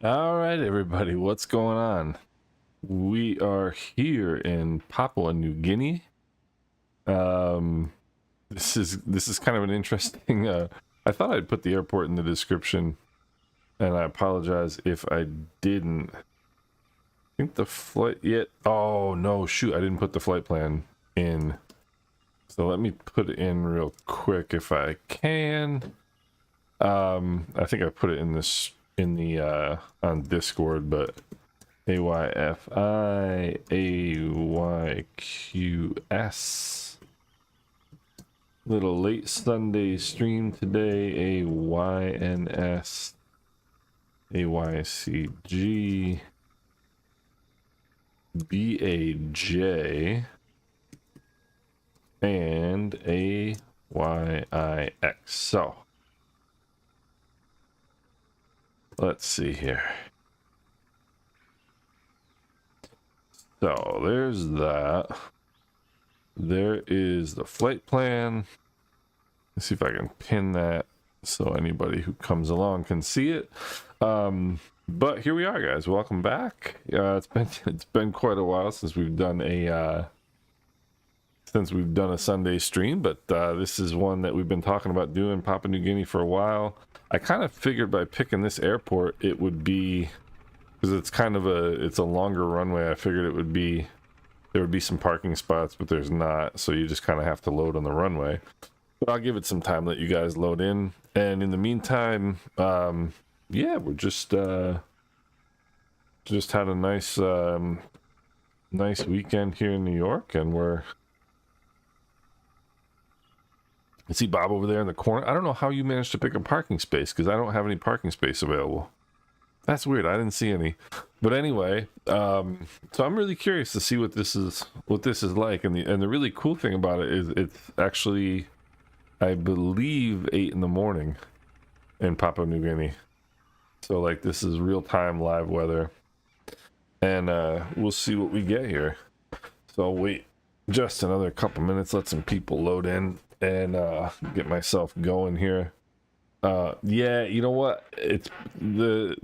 All right, everybody, what's going on? We are here in Papua New Guinea. This is kind of an interesting. I thought I'd put the airport in the description, and I apologize if I didn't. I think the flight yet. Oh no, shoot! I didn't put the flight plan in. So let me put it in real quick if I can. I think I put it in this on Discord, but AYFI, AYQS. Little late Sunday stream today. AYNS, AYCG, BAJ, and AYIX. So let's see here. So there's that. There is the flight plan. Let's see if I can pin that so anybody who comes along can see it. But here we are, guys. Welcome back. It's been quite a while since we've done a Sunday stream, but this is one that we've been talking about doing Papua New Guinea for a while. I kind of figured by picking this airport it would be, because it's a longer runway, I figured there would be some parking spots, but there's not, so you just kind of have to load on the runway. But I'll give it some time, let you guys load in, and in the meantime, yeah, we're just had a nice weekend here in New York, and I see Bob over there in the corner. I don't know how you managed to pick a parking space, because I don't have any parking space available. That's weird. I didn't see any. But anyway, so I'm really curious to see what this is like. And the really cool thing about it is it's actually, I believe, 8 in the morning in Papua New Guinea. So like this is real-time live weather. And we'll see what we get here. So I'll wait just another couple minutes, let some people load in, and get myself going here. Yeah, you know what? It's the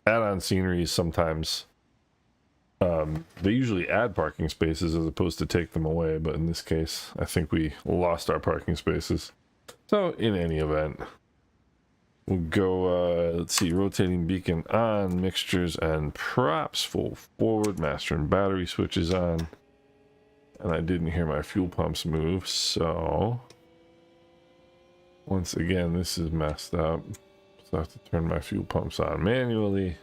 add-on scenery sometimes. They usually add parking spaces as opposed to take them away, but in this case, I think we lost our parking spaces. So in any event, we'll go. Let's see, rotating beacon on, mixtures and props full forward, master and battery switches on, and I didn't hear my fuel pumps move, so. Once again, this is messed up, so I have to turn my fuel pumps on manually.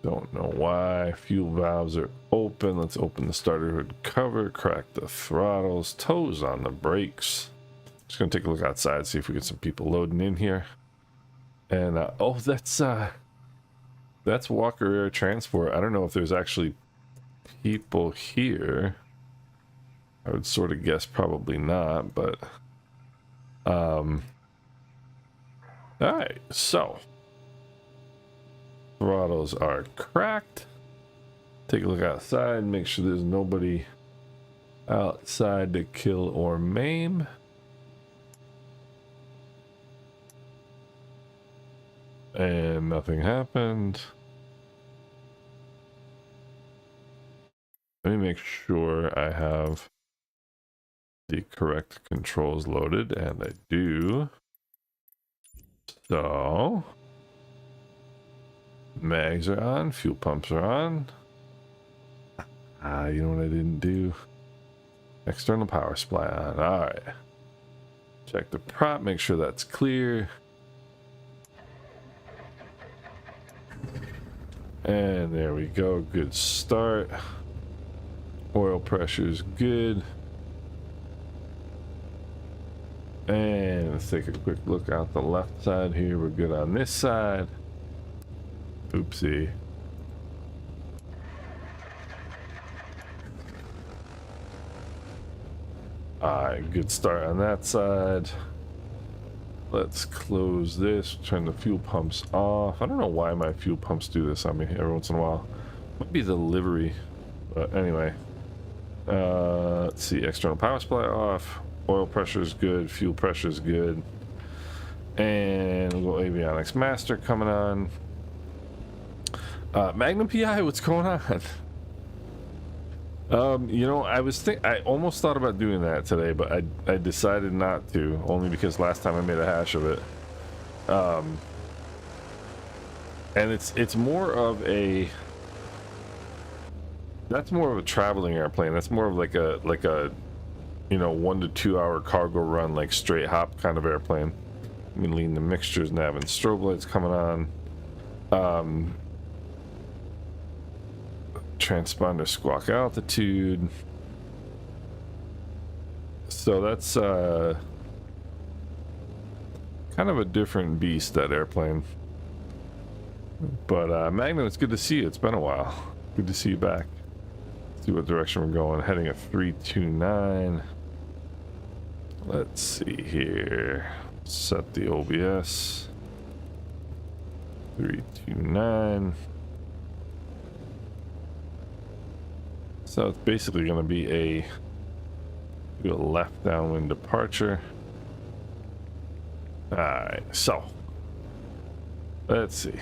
Don't know why. Fuel valves are open. Let's open the starter hood cover, crack the throttles, toes on the brakes. Just gonna take a look outside, see if we get some people loading in here. And oh, that's Walker Air Transport. I don't know if there's actually people here. I would sort of guess probably not, but all right, so throttles are cracked. Take a look outside, make sure there's nobody outside to kill or maim. And nothing happened. Let me make sure I have the correct controls loaded, and I do. So mags are on, fuel pumps are on. You know what I didn't do? External power supply on. All right, check the prop, make sure that's clear, and there we go. Good start. Oil pressure is good. And let's take a quick look out the left side here. We're good on this side. Oopsie. Alright, good start on that side. Let's close this, turn the fuel pumps off. I don't know why my fuel pumps do this on me every once in a while. Might be the livery, but anyway. Let's see, external power supply off. Oil pressure is good, fuel pressure is good. And we'll go avionics master coming on. Magnum PI, what's going on? You know, I almost thought about doing that today, but I decided not to, only because last time I made a hash of it. And it's more of a, that's more of a traveling airplane. That's more of like a you know, 1 to 2 hour cargo run, like straight hop kind of airplane. I'm gonna lean the mixtures, nav and strobe lights coming on. Transponder squawk altitude. So that's kind of a different beast, that airplane. But Magnum, it's good to see you. It's been a while. Good to see you back. Let's see what direction we're going. Heading at 329. Let's see here. Set the OBS. 329. So it's basically going to be do a left downwind departure. Alright, so let's see.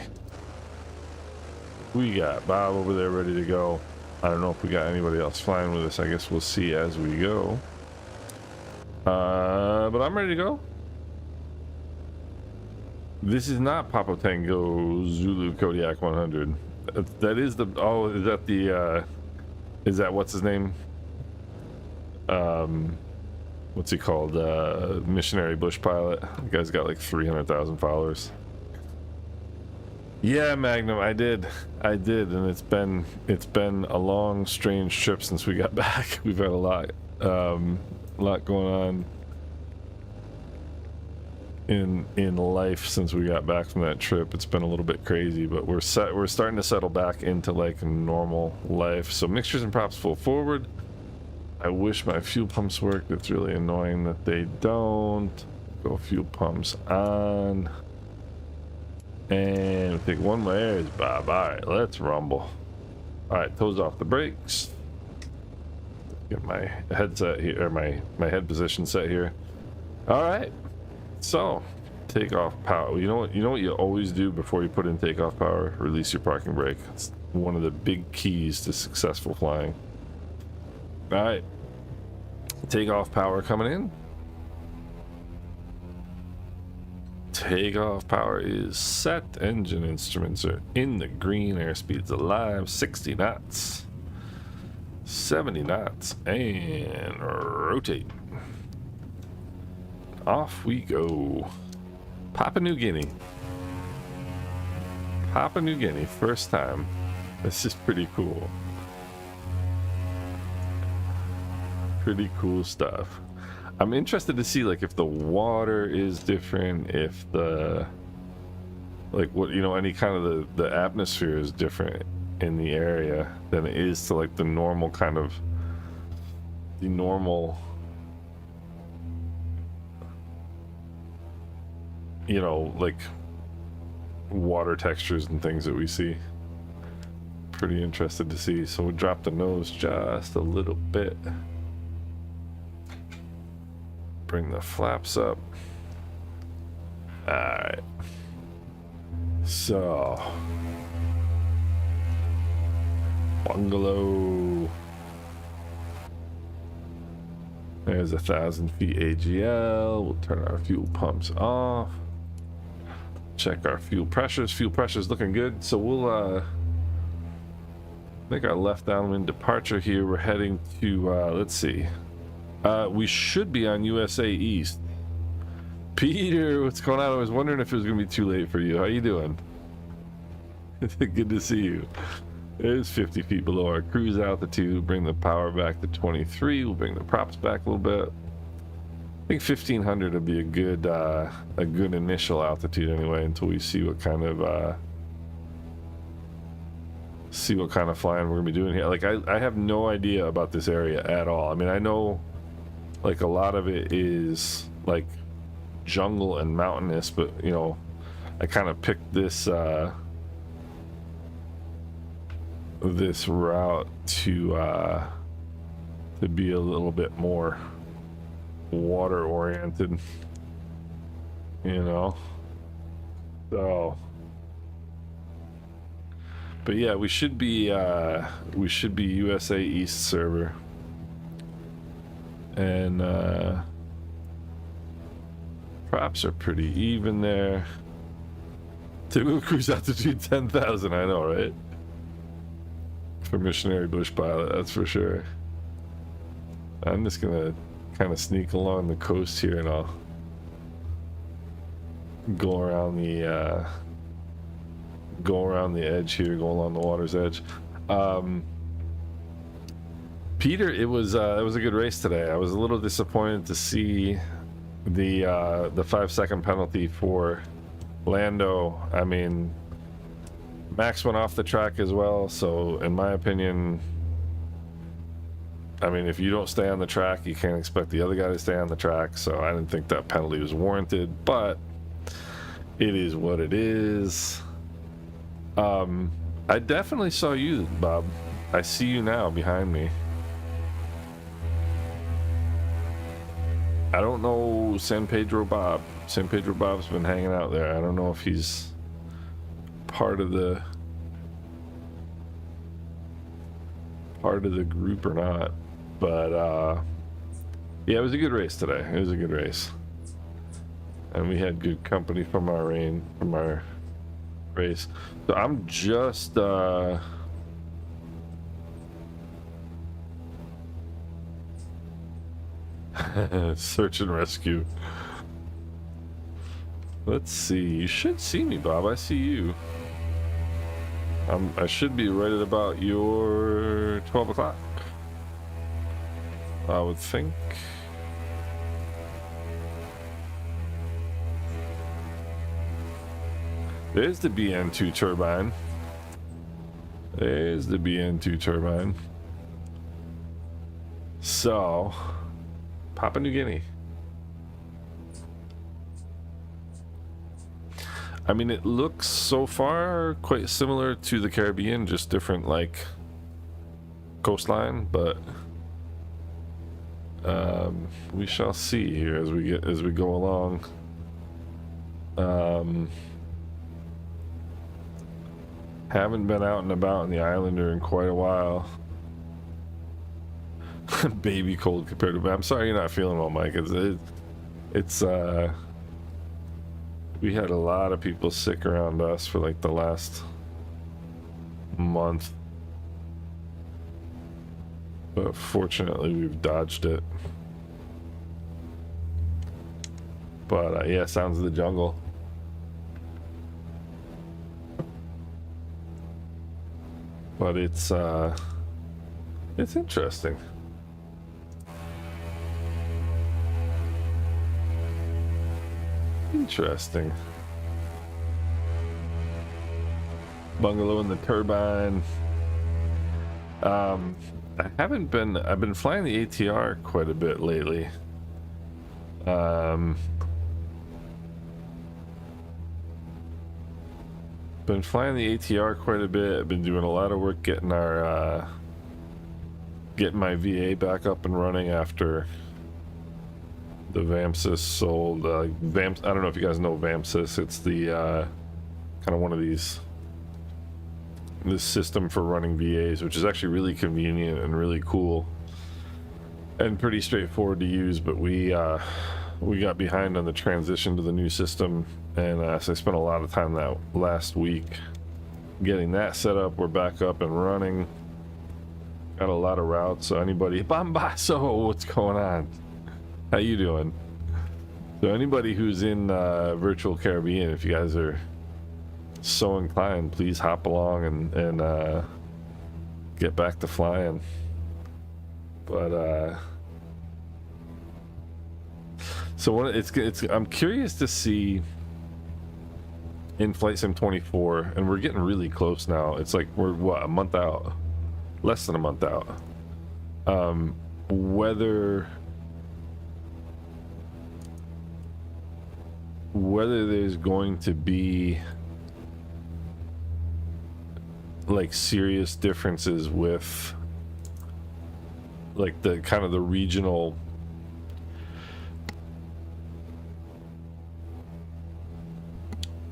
We got Bob over there ready to go. I don't know if we got anybody else flying with us. I guess we'll see as we go. But I'm ready to go. This is not Papa Tango Zulu Kodiak 100. That is the, oh, is that the, is that what's his name? What's he called? Missionary Bush Pilot. The guy's got like 300,000 followers. Yeah, Magnum, I did, and it's been a long, strange trip since we got back. We've had a lot going on in life since we got back from that trip. It's been a little bit crazy, but we're starting to settle back into like normal life. So mixtures and props full forward. I wish my fuel pumps worked. It's really annoying that they don't. Go fuel pumps on. And we'll take one more airs, Bob. Alright, let's rumble. Alright, toes off the brakes. Get my headset here, or my head position set here. Alright. So, takeoff power. You know what you always do before you put in takeoff power? Release your parking brake. It's one of the big keys to successful flying. Alright. Takeoff power coming in. Takeoff power is set. Engine instruments are in the green. Airspeed's alive. 60 knots. 70 knots. And rotate. Off we go. Papua New Guinea. Papua New Guinea. First time. This is pretty cool. Pretty cool stuff. I'm interested to see like if the water is different, if the like what, you know, any kind of the atmosphere is different in the area than it is to like the normal kind of you know, like water textures and things that we see. Pretty interested to see. So we drop the nose just a little bit. Bring the flaps up. Alright. So. Bungalow. There's 1,000 feet AGL. We'll turn our fuel pumps off. Check our fuel pressures. Fuel pressure's looking good. So we'll make our left downwind departure here. We're heading to let's see. We should be on USA East. Peter, what's going on? I was wondering if it was gonna be too late for you. How you doing? Good to see you. It is 50 feet below our cruise altitude. Bring the power back to 23. We'll bring the props back a little bit. I think 1500 would be a good initial altitude anyway, until we see what kind of flying we're gonna be doing here. Like I have no idea about this area at all. I mean, I know like a lot of it is like jungle and mountainous, but you know, I kind of picked this this route to be a little bit more water oriented, you know. So, but yeah, we should be USA East server, and props are pretty even there. Typical cruise altitude 10,000. I know, right? For missionary bush pilot, that's for sure. I'm just gonna kind of sneak along the coast here, and I'll go around the edge here, go along the water's edge. Peter, it was a good race today. I was a little disappointed to see the 5-second penalty for Lando. I mean, Max went off the track as well, so in my opinion, I mean, if you don't stay on the track, you can't expect the other guy to stay on the track. So I didn't think that penalty was warranted, but it is what it is. I definitely saw you, Bob. I see you now behind me. I don't know San Pedro Bob. San Pedro Bob's been hanging out there. I don't know if he's part of the group or not, but yeah, it was a good race today. It was a good race, and we had good company from our race. So I'm just search and rescue. Let's see. You should see me, Bob. I see you. I should be right at about your 12 o'clock, I would think. There's the BN2 turbine. There's the BN2 turbine. So, Papua New Guinea. I mean, it looks so far quite similar to the Caribbean, just different, like, coastline, but we shall see here as we go along. Haven't been out and about in the Islander in quite a while. Baby cold compared to. I'm sorry you're not feeling well, Mike. It's we had a lot of people sick around us for like the last month, but fortunately we've dodged it. But yeah, sounds of the jungle. But it's interesting. Interesting. Bungalow in the turbine. I've been flying the ATR quite a bit lately. Been flying the ATR quite a bit. I've been doing a lot of work getting my VA back up and running after the VAMSys sold. I don't know if you guys know VAMSys. It's the kind of one of this system for running VAs, which is actually really convenient and really cool and pretty straightforward to use. But we got behind on the transition to the new system, and so I spent a lot of time that last week getting that set up. We're back up and running. Got a lot of routes. So anybody, Bambaso, what's going on? How you doing? So anybody who's in virtual Caribbean, if you guys are so inclined, please hop along and get back to flying. But so I'm curious to see in Flight Sim 24, and we're getting really close now. It's like we're what, a month out, less than a month out. Whether there's going to be like serious differences with like the kind of the regional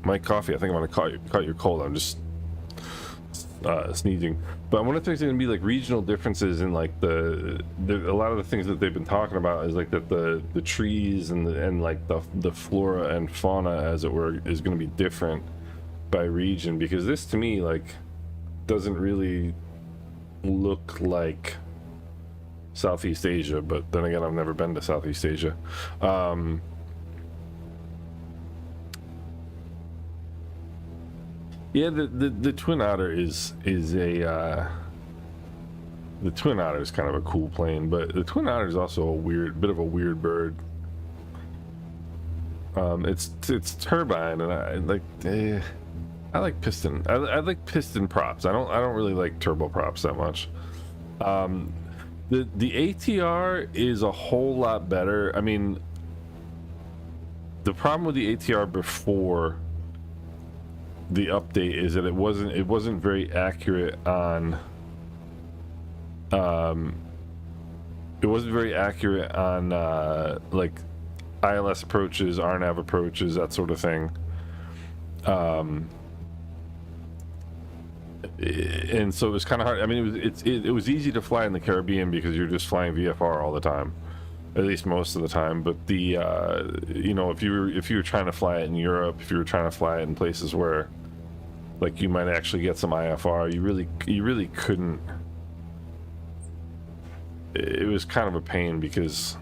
Mike Coffee, I think I'm gonna caught your cold. I'm just sneezing. But I wonder if there's gonna be like regional differences in like a lot of the things that they've been talking about is like that the trees and like the flora and fauna, as it were, is gonna be different by region, because this to me like doesn't really look like Southeast Asia, but then again, I've never been to Southeast Asia. Yeah, the Twin Otter is a the Twin Otter is kind of a cool plane, but the Twin Otter is also a bit of a weird bird. It's turbine, and I like piston. I like piston props. I don't really like turbo props that much. The ATR is a whole lot better. I mean, the problem with the ATR before the update is that it wasn't very accurate on like ILS approaches, RNAV approaches, that sort of thing. And so it was kind of hard. I mean, it was easy to fly in the Caribbean because you're just flying VFR all the time, at least most of the time. But the you know, if you were trying to fly it in Europe, if you were trying to fly it in places where like you might actually get some IFR, you really couldn't. It was kind of a pain because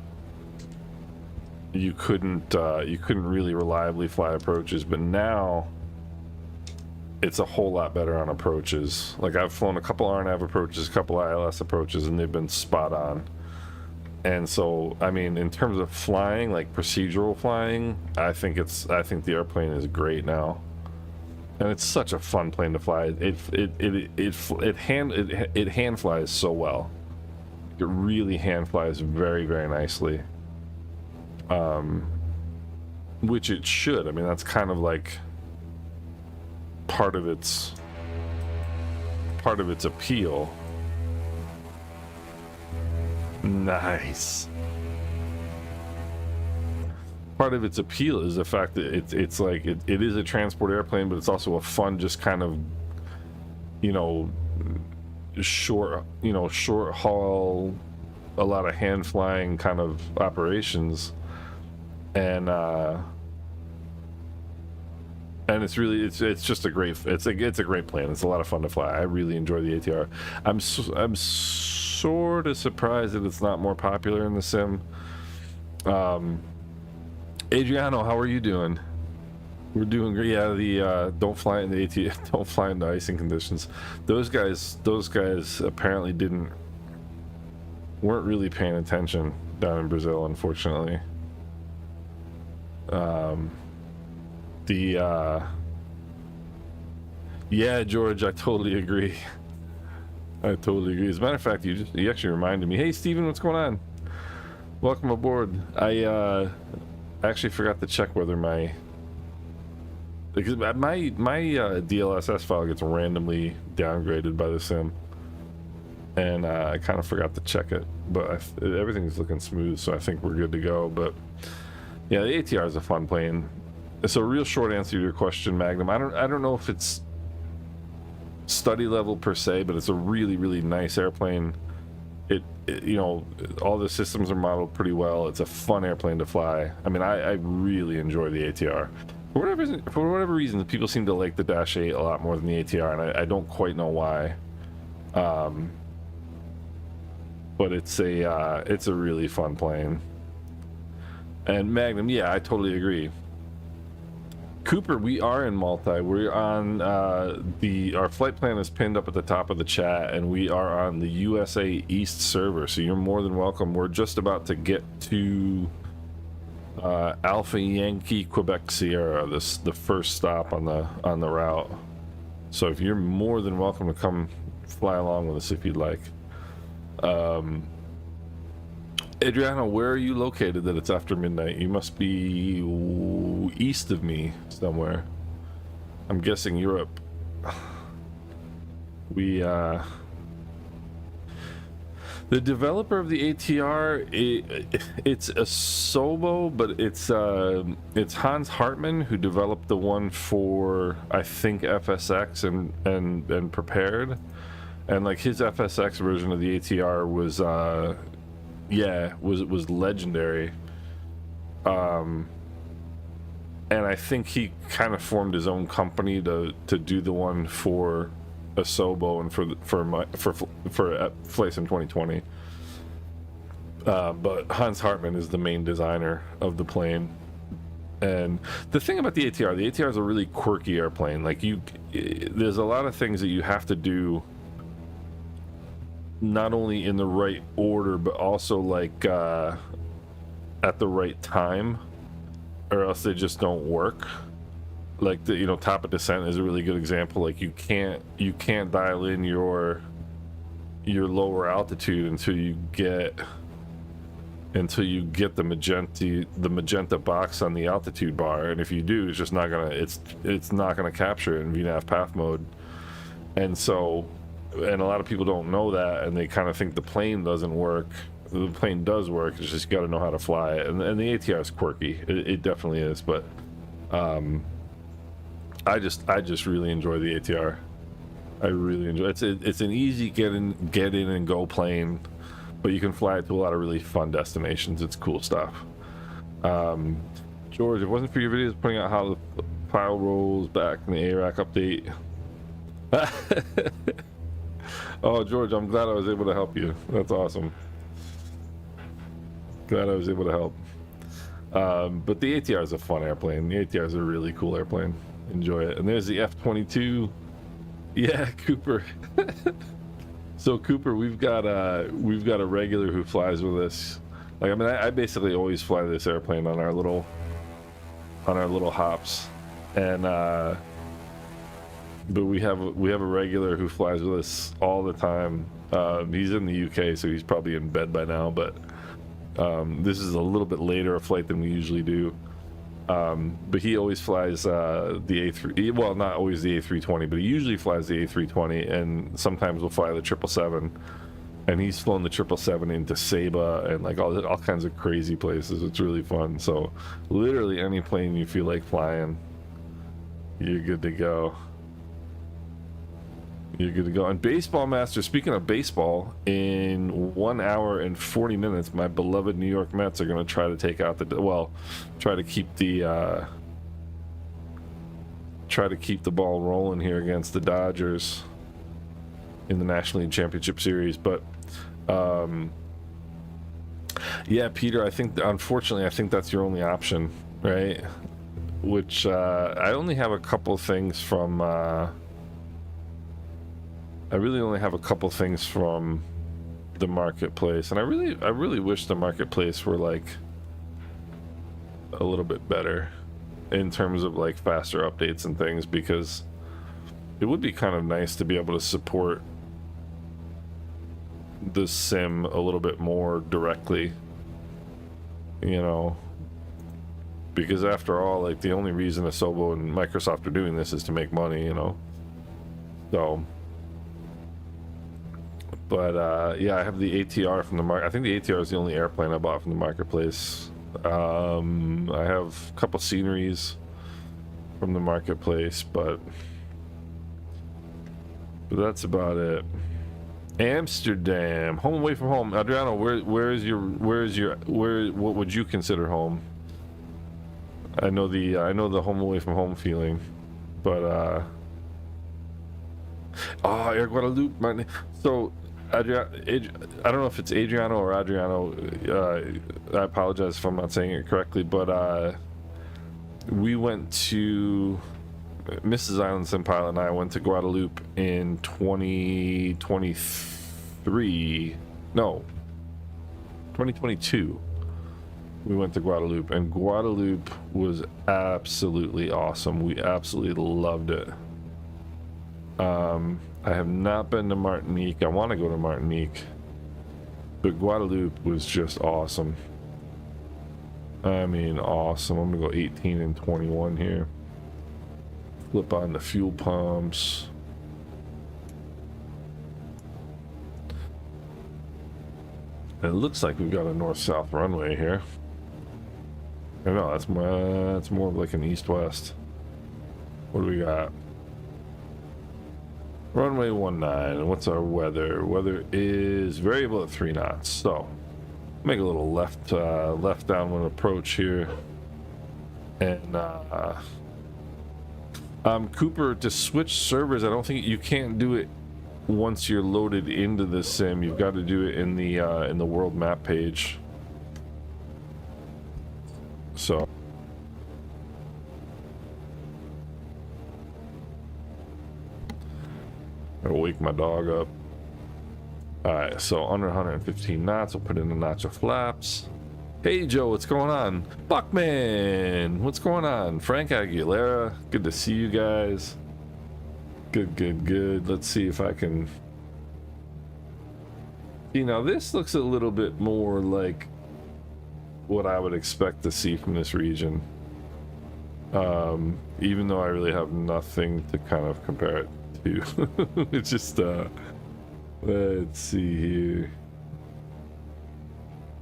you couldn't really reliably fly approaches. But now it's a whole lot better on approaches. Like I've flown a couple RNAV approaches, a couple ILS approaches, and they've been spot on. And so, I mean, in terms of flying, like procedural flying, I think the airplane is great now, and it's such a fun plane to fly. It hand flies so well. It really hand flies very, very nicely. Which it should. I mean, that's kind of like part of its appeal. Nice. Part of its appeal is the fact that it's like it is a transport airplane, but it's also a fun, just kind of, you know, short haul, a lot of hand flying kind of operations, and it's really it's just a great it's a great plane. It's a lot of fun to fly. I really enjoy the ATR. I'm sort of surprised that it's not more popular in the sim. Adriano, how are you doing? We're doing great. Yeah, the don't fly in the ATR, don't fly into icing conditions. Those guys apparently weren't really paying attention down in Brazil, unfortunately. Yeah, George, I totally agree. I totally agree. As a matter of fact, you actually reminded me. Hey, Steven, what's going on? Welcome aboard. I actually forgot to check whether my DLSS file gets randomly downgraded by the sim, and I kind of forgot to check it, but everything's looking smooth, so I think we're good to go. But yeah, the ATR is a fun plane. So, real short answer to your question, Magnum. I don't know if it's study level per se, but it's a really, really nice airplane. It you know, all the systems are modeled pretty well. It's a fun airplane to fly. I mean, I really enjoy the ATR. For whatever reason, people seem to like the Dash 8 a lot more than the ATR, and I don't quite know why. But it's a really fun plane. And Magnum, yeah, I totally agree. Cooper, we are in Malta. We're on our flight plan is pinned up at the top of the chat, and we are on the USA East server, so you're more than welcome. We're just about to get to Alpha Yankee Quebec Sierra, the first stop on the route. So if you're more than welcome to come fly along with us if you'd like. Adriano, where are you located that it's after midnight? You must be east of me somewhere. I'm guessing Europe. The developer of the ATR, it's a Sobo, but it's Hans Hartmann who developed the one for, I think, FSX and Prepared, and like his FSX version of the ATR was was legendary. And I think he kind of formed his own company to do the one for Asobo and for Flight Sim 2020. But Hans Hartmann is the main designer of the plane. And the thing about the ATR is a really quirky airplane. Like there's a lot of things that you have to do, not only in the right order, but also like at the right time, or else they just don't work. Like the top of descent is a really good example. Like you can't dial in your lower altitude until you get the magenta box on the altitude bar, and if you do, it's just not gonna it's not gonna capture it in VNAV path mode. And so, and a lot of people don't know that, and they kind of think the plane doesn't work. The plane does work, it's just you got to know how to fly it. And the ATR is quirky, it definitely is, but I just really enjoy the ATR. I really enjoy it. It's an easy get in and go plane, but you can fly it to a lot of really fun destinations. It's cool stuff. George, if it wasn't for your videos pointing out how the file rolls back in the ARAC update. Oh, George, I'm glad I was able to help you. That's awesome. Glad I was able to help. But the ATR is a fun airplane. The ATR is a really cool airplane. Enjoy it. And there's the F-22. Yeah, Cooper. So Cooper, we've got a regular who flies with us. Like, I mean, I basically always fly this airplane on our little hops, and but we have a regular who flies with us all the time. He's in the UK, so he's probably in bed by now, but this is a little bit later a flight than we usually do. But he always flies the A3, well, not always the A320, but he usually flies the A320, and sometimes we'll fly the 777. And he's flown the 777 into Saba and like all kinds of crazy places. It's really fun. So literally any plane you feel like flying, you're good to go. You're good to go. And Baseball Master, speaking of baseball, in 1 hour and 40 minutes, my beloved New York Mets are going to try to take out try to keep the ball rolling here against the Dodgers in the National League Championship Series. But yeah, Peter, unfortunately I think that's your only option, right? Which I only have a couple things from I really only have a couple things from the marketplace, and I really wish the marketplace were like a little bit better in terms of like faster updates and things, because it would be kind of nice to be able to support the sim a little bit more directly, because after all, like, the only reason Asobo and Microsoft are doing this is to make money, so. But yeah, I have the ATR from the market. I think the ATR is the only airplane I bought from the marketplace. I have a couple sceneries from the marketplace, but that's about it. Amsterdam, home away from home. Adriano, what would you consider home? I know the home away from home feeling, but Air Guadalupe, so I don't know if it's Adriano or Adriano. I apologize if I'm not saying it correctly, but we went to Mrs. IslandSimPilot and I went to Guadalupe in 2022. We went to Guadalupe, and Guadalupe was absolutely awesome. We absolutely loved it. I have not been to Martinique. I want to go to Martinique, but Guadalupe was just awesome. I mean, awesome. I'm gonna go 18 and 21 here. Flip on the fuel pumps. It looks like we've got a north-south runway here. I know that's more of like an east-west. What do we got? Runway 19. What's our weather? Weather is variable at 3 knots. So make a little left downwind approach here. And Cooper, to switch servers, I don't think you can't do it once you're loaded into the sim. You've got to do it in the world map page. So I'll wake my dog up. Alright, so under 115 knots, we'll put in a notch of flaps. Hey Joe, what's going on? Buckman, what's going on? Frank Aguilera, good to see you guys. Good. Let's see if I can... You know, this looks a little bit more like what I would expect to see from this region. Even though I really have nothing to kind of compare it to. It's just, let's see here.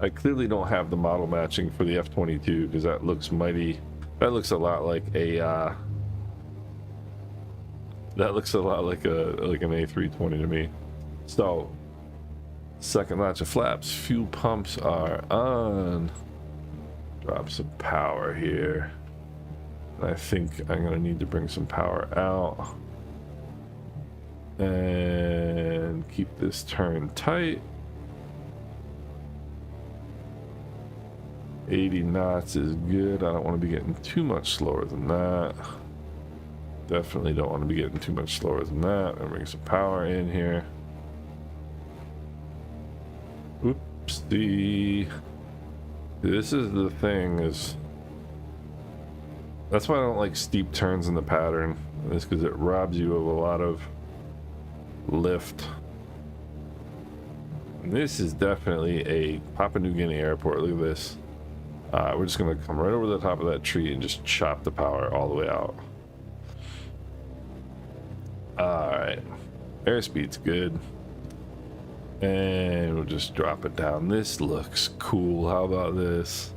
I clearly don't have the model matching for the F-22 because that looks a lot like a, that looks a lot like an A320 to me. So, second notch of flaps, fuel pumps are on. Drop some power here. I think I'm gonna need to bring some power out. And keep this turn tight. 80 knots is good. I don't want to be getting too much slower than that. Definitely don't want to be getting too much slower than that. I'll bring some power in here. Oopsie. This is the thing, is that's why I don't like steep turns in the pattern. It's because it robs you of a lot of lift. And this is definitely a Papua New Guinea airport. Look at this. We're just gonna come right over the top of that tree and just chop the power all the way out. Alright, airspeed's good. And we'll just drop it down. This looks cool. How about this?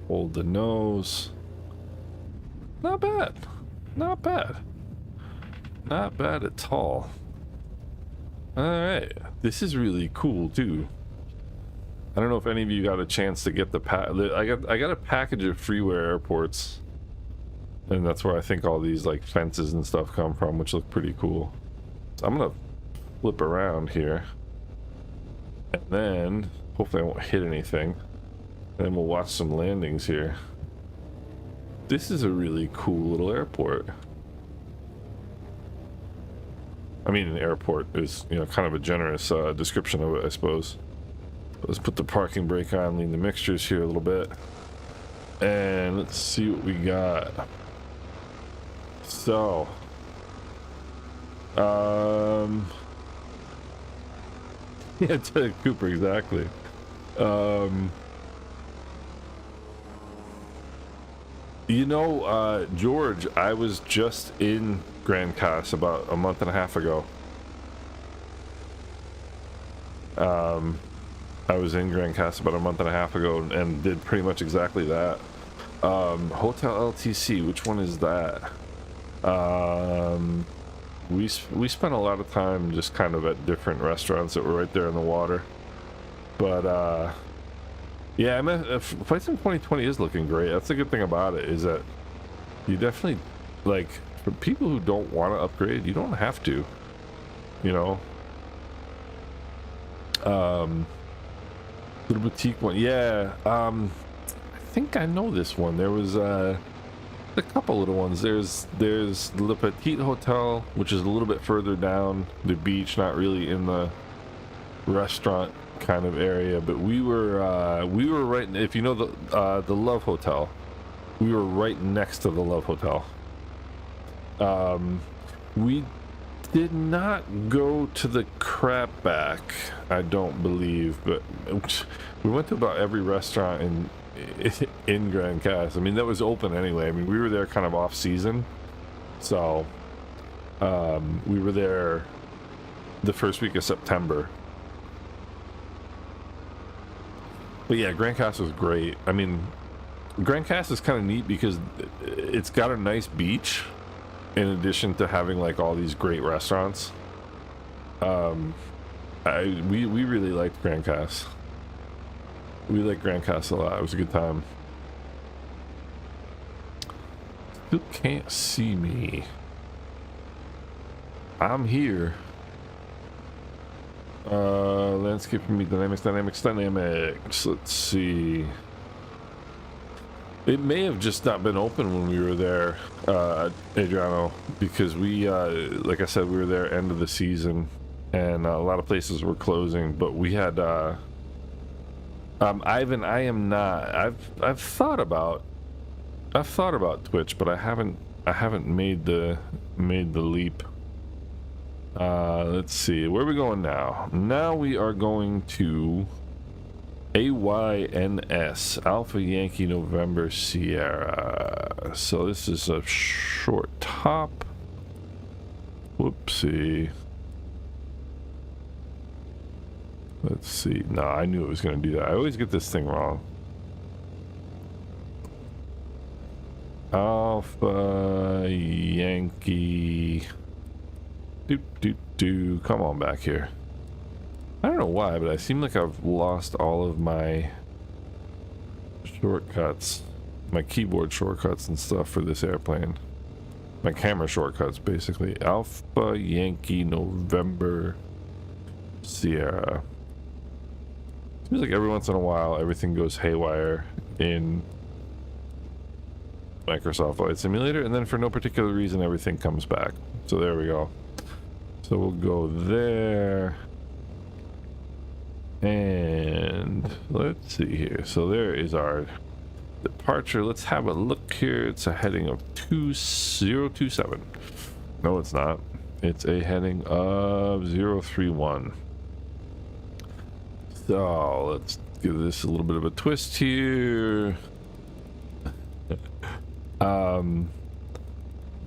Hold the nose. Not bad. Not bad. Not bad at all. Alright, this is really cool too. I don't know if any of you got a chance to get the I got a package of freeware airports, and that's where I think all these like fences and stuff come from, which look pretty cool. So I'm gonna flip around here, and then hopefully I won't hit anything. And then we'll watch some landings here. This is a really cool little airport. I mean, an airport is, you know, kind of a generous description of it, I suppose. Let's put the parking brake on, lean the mixtures here a little bit, and let's see what we got. So, yeah, Cooper, exactly. You know, George, I was just in Grand Cas about a month and a half ago. I was in Grand Cas about a month and a half ago and did pretty much exactly that. Hotel LTC, which one is that? We spent a lot of time just kind of at different restaurants that were right there in the water. But yeah, Flight Sim 2020 is looking great. That's the good thing about it, is that you definitely, like, for people who don't want to upgrade, you don't have to, you know. Little boutique one, yeah. I think I know this one. There was a couple little ones. There's Le Petit Hotel, which is a little bit further down the beach, not really in the restaurant kind of area, but we were right, if you know the Love Hotel, we were right next to the Love Hotel. We did not go to the crapback, I don't believe, but we went to about every restaurant in Grand Cas. I mean, that was open anyway. I mean, we were there kind of off season, so we were there the first week of September, But yeah, Grand Castle is great. I mean, Grand Castle is kind of neat because it's got a nice beach in addition to having like all these great restaurants. We really liked Grand Castle. We liked Grand Castle a lot. It was a good time. Still can't see me. I'm here. Landscape for me, dynamics. Let's see. It may have just not been open when we were there, Adriano, because we, like I said, we were there end of the season, and a lot of places were closing. But we had, Ivan, I am not. I've thought about Twitch, but I haven't made the leap. Let's see, where are we going now? Now we are going to AYNS, Alpha Yankee November Sierra. So this is a short top. Whoopsie. Let's see. No, I knew it was going to do that. I always get this thing wrong. Alpha Yankee. Come on back here. I don't know why, but I seem like I've lost all of my shortcuts, my keyboard shortcuts and stuff for this airplane. My camera shortcuts, basically. Alpha Yankee November Sierra. Seems like every once in a while everything goes haywire in Microsoft Flight Simulator, and then for no particular reason everything comes back. So there we go. So we'll go there. And let's see here. So there is our departure. Let's have a look here. It's a heading of 2027. No, it's not. It's a heading of 031. So let's give this a little bit of a twist here.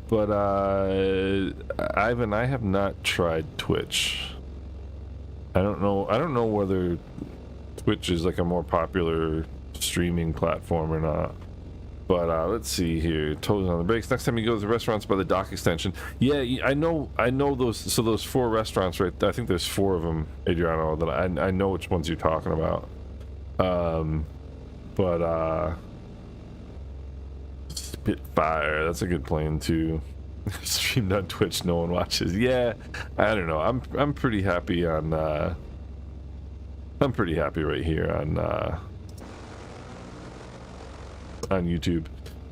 But Ivan, I have not tried Twitch. I don't know whether Twitch is like a more popular streaming platform or not. But let's see here. Toes on the brakes. Next time you go to the restaurants by the dock extension. Yeah, I know those. So those 4 restaurants, right? I think there's 4 of them, Adriano. That I know which ones you're talking about. Spitfire. That's a good plane too. Streamed on Twitch, no one watches. Yeah, I don't know. I'm pretty happy on. I'm pretty happy right here on YouTube.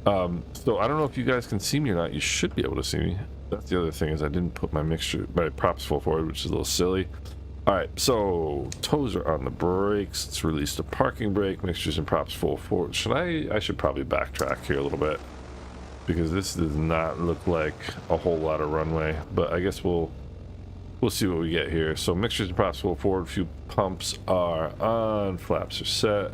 So I don't know if you guys can see me or not. You should be able to see me. That's the other thing, is I didn't put my props full forward, which is a little silly. All right, so toes are on the brakes. Let's release the parking brake. Mixtures and props full forward. I should probably backtrack here a little bit, because this does not look like a whole lot of runway, but I guess we'll see what we get here. So mixtures and props full forward. Fuel pumps are on. Flaps are set.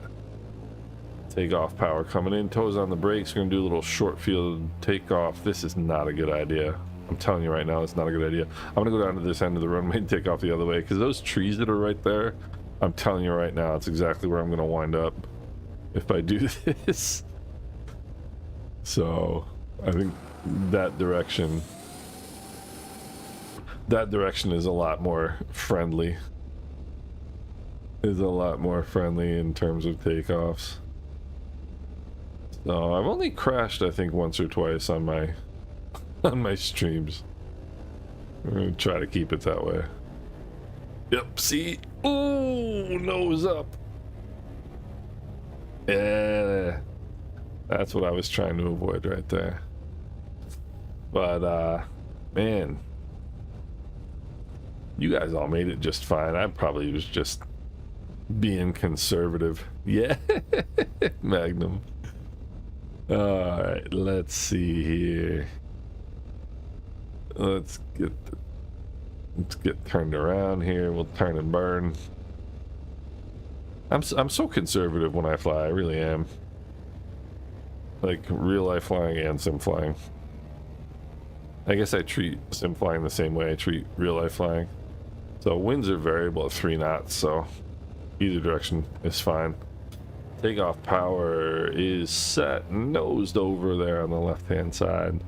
Takeoff power coming in. Toes on the brakes. We're gonna do a little short field takeoff. This is not a good idea. I'm telling you right now, it's not a good idea. I'm gonna go down to this end of the runway and take off the other way, because those trees that are right there, I'm telling you right now, it's exactly where I'm gonna wind up if I do this. So I think that direction is a lot more friendly. Is a lot more friendly in terms of takeoffs. So I've only crashed, I think, once or twice on my streams. We're gonna try to keep it that way. Yep, see? Ooh, nose up. Yeah, that's what I was trying to avoid right there. But man, you guys all made it just fine. I probably was just being conservative. Yeah. Magnum. All right, let's see here. Let's get turned around here. We'll turn and burn. I'm so conservative when I fly. I really am. Like real life flying and sim flying. I guess I treat sim flying the same way I treat real life flying. So winds are variable at 3 knots, so either direction is fine. Takeoff power is set, nosed over there on the left-hand side.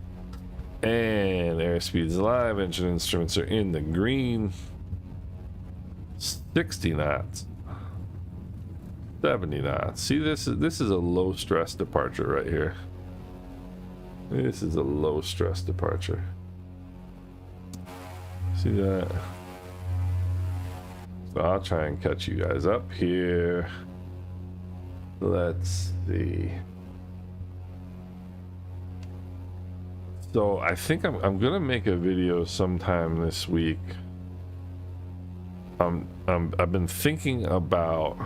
And airspeed's live, engine instruments are in the green. 60 knots. 70 knots. See, this is a low stress departure right here. This is a low stress departure. See that? So I'll try and catch you guys up here. Let's see. So I think I'm gonna make a video sometime this week. I've been thinking about,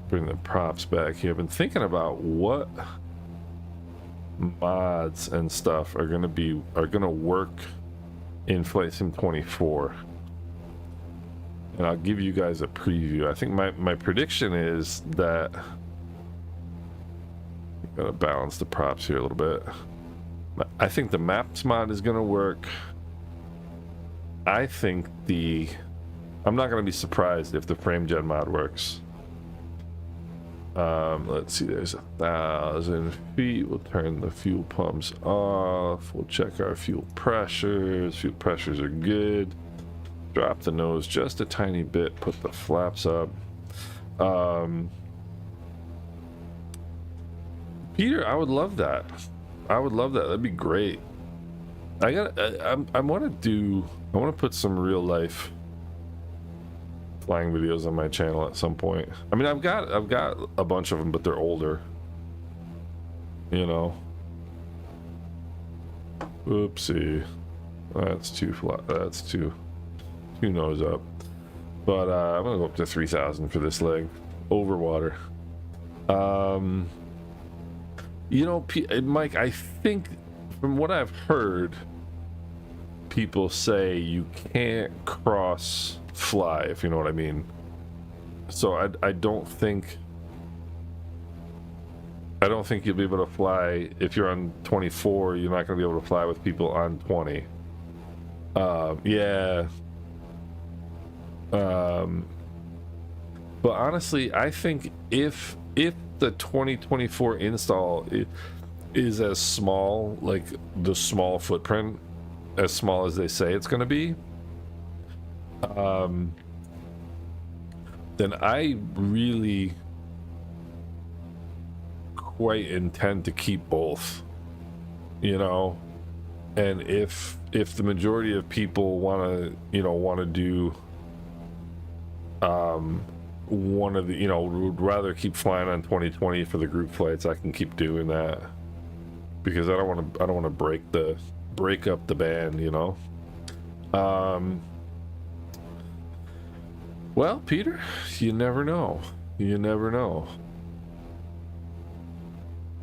bring the props back here. I've been thinking about what mods and stuff are gonna work in Flight Sim 24, and I'll give you guys a preview. I think my prediction is that, gotta balance the props here a little bit. I think the maps mod is gonna work. I think I'm not gonna be surprised if the frame gen mod works. Let's see, there's 1,000 feet. We'll turn the fuel pumps off. We'll check our fuel pressures. Fuel pressures are good. Drop the nose just a tiny bit. Put the flaps up. Peter, I would love that. I would love that. That'd be great. I want to put some real life flying videos on my channel at some point. I mean, I've got a bunch of them, but they're older. You know. Oopsie. That's too flat. That's too nose up. But I'm gonna go up to 3,000 for this leg over water. You know, Mike, I think from what I've heard, people say you can't cross fly, if you know what I mean. So I don't think you'll be able to fly if you're on 24. You're not going to be able to fly with people on 20. Yeah. But honestly, I think if the 2024 install is as small, like the small footprint, as small as they say it's going to be, then I really quite intend to keep both, you know. And if the majority of people want to do one of the, would rather keep flying on 2020 for the group flights, I can keep doing that, because I don't want to break up the band, you know. Well, Peter, you never know.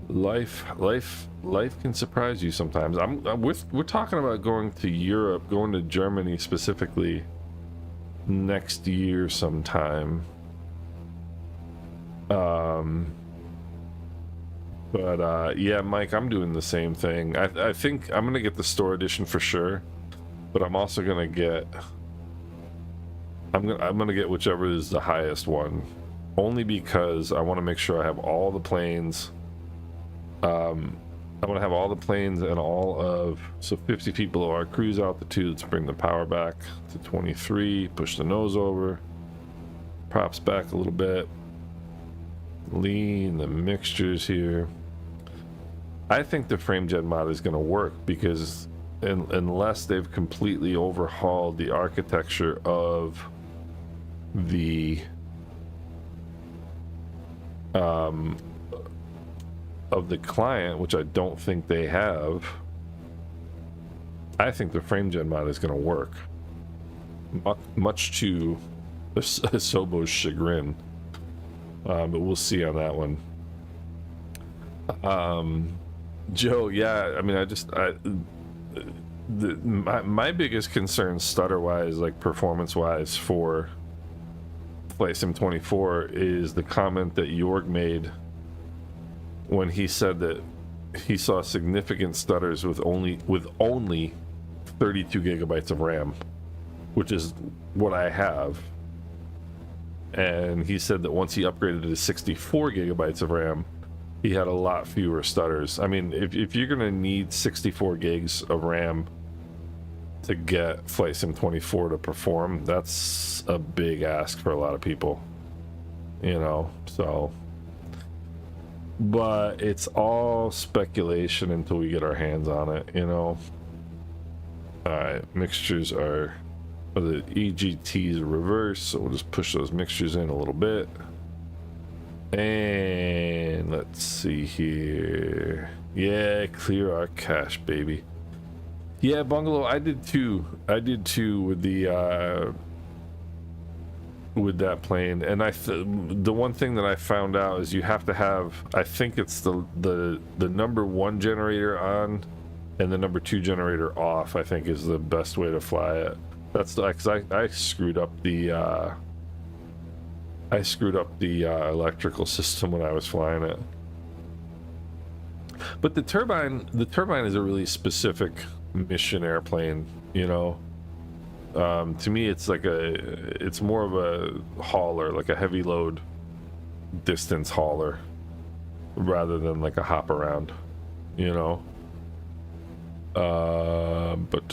Life can surprise you sometimes. We're talking about going to Europe, going to Germany specifically next year sometime. Yeah, Mike, I'm doing the same thing. I think I'm gonna get the store edition for sure, but I'm also gonna get I'm gonna get whichever is the highest one, only because I want to make sure I have all the planes. I want to have all the planes and all of, so 50 feet below our cruise altitude. Let's bring the power back to 23, push the nose over, props back a little bit, lean the mixtures here. I think the frame gen mod is going to work, because unless they've completely overhauled the architecture of the client, which I don't think they have, I think the frame gen mod is going to work, much to Sobo's chagrin, but we'll see on that one. Joe, yeah, I mean, my biggest concern stutter wise, like performance wise, for Flight Sim 24 is the comment that Jorg made when he said that he saw significant stutters with only 32 gigabytes of RAM, which is what I have. and he said that once he upgraded to 64 gigabytes of RAM, he had a lot fewer stutters. I mean, if you're gonna need 64 gigs of RAM to get Flight Sim 24 to perform, that's a big ask for a lot of people, you know. So, but it's all speculation until we get our hands on it, you know. All right, mixtures are the EGTs reverse, so we'll just push those mixtures in a little bit. And let's see here. Yeah, clear our cache, baby. Yeah, Bungalow, I did too with the with that plane. And the one thing that I found out is you have to have, I think it's the number 1 generator on and the number 2 generator off, I think is the best way to fly it. That's because I screwed up the electrical system when I was flying it. But the turbine is a really specific mission airplane, you know. To me, it's more of a hauler, like a heavy load distance hauler, rather than like a hop around, you know. But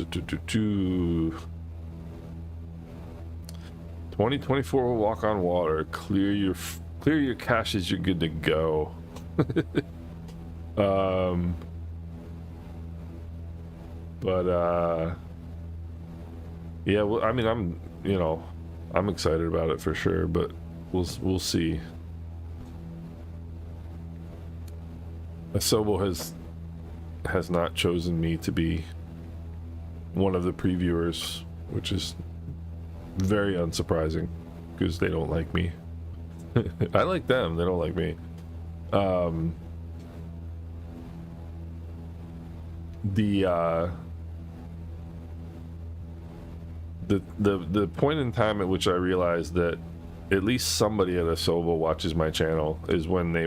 2024 will walk on water. Clear your caches. You're good to go. Yeah. Well, I mean, I'm excited about it for sure, but we'll see. Asobo has not chosen me to be one of the previewers, which is very unsurprising because they don't like me. I like them, they don't like me. The point in time at which I realized that at least somebody at Asobo watches my channel is when they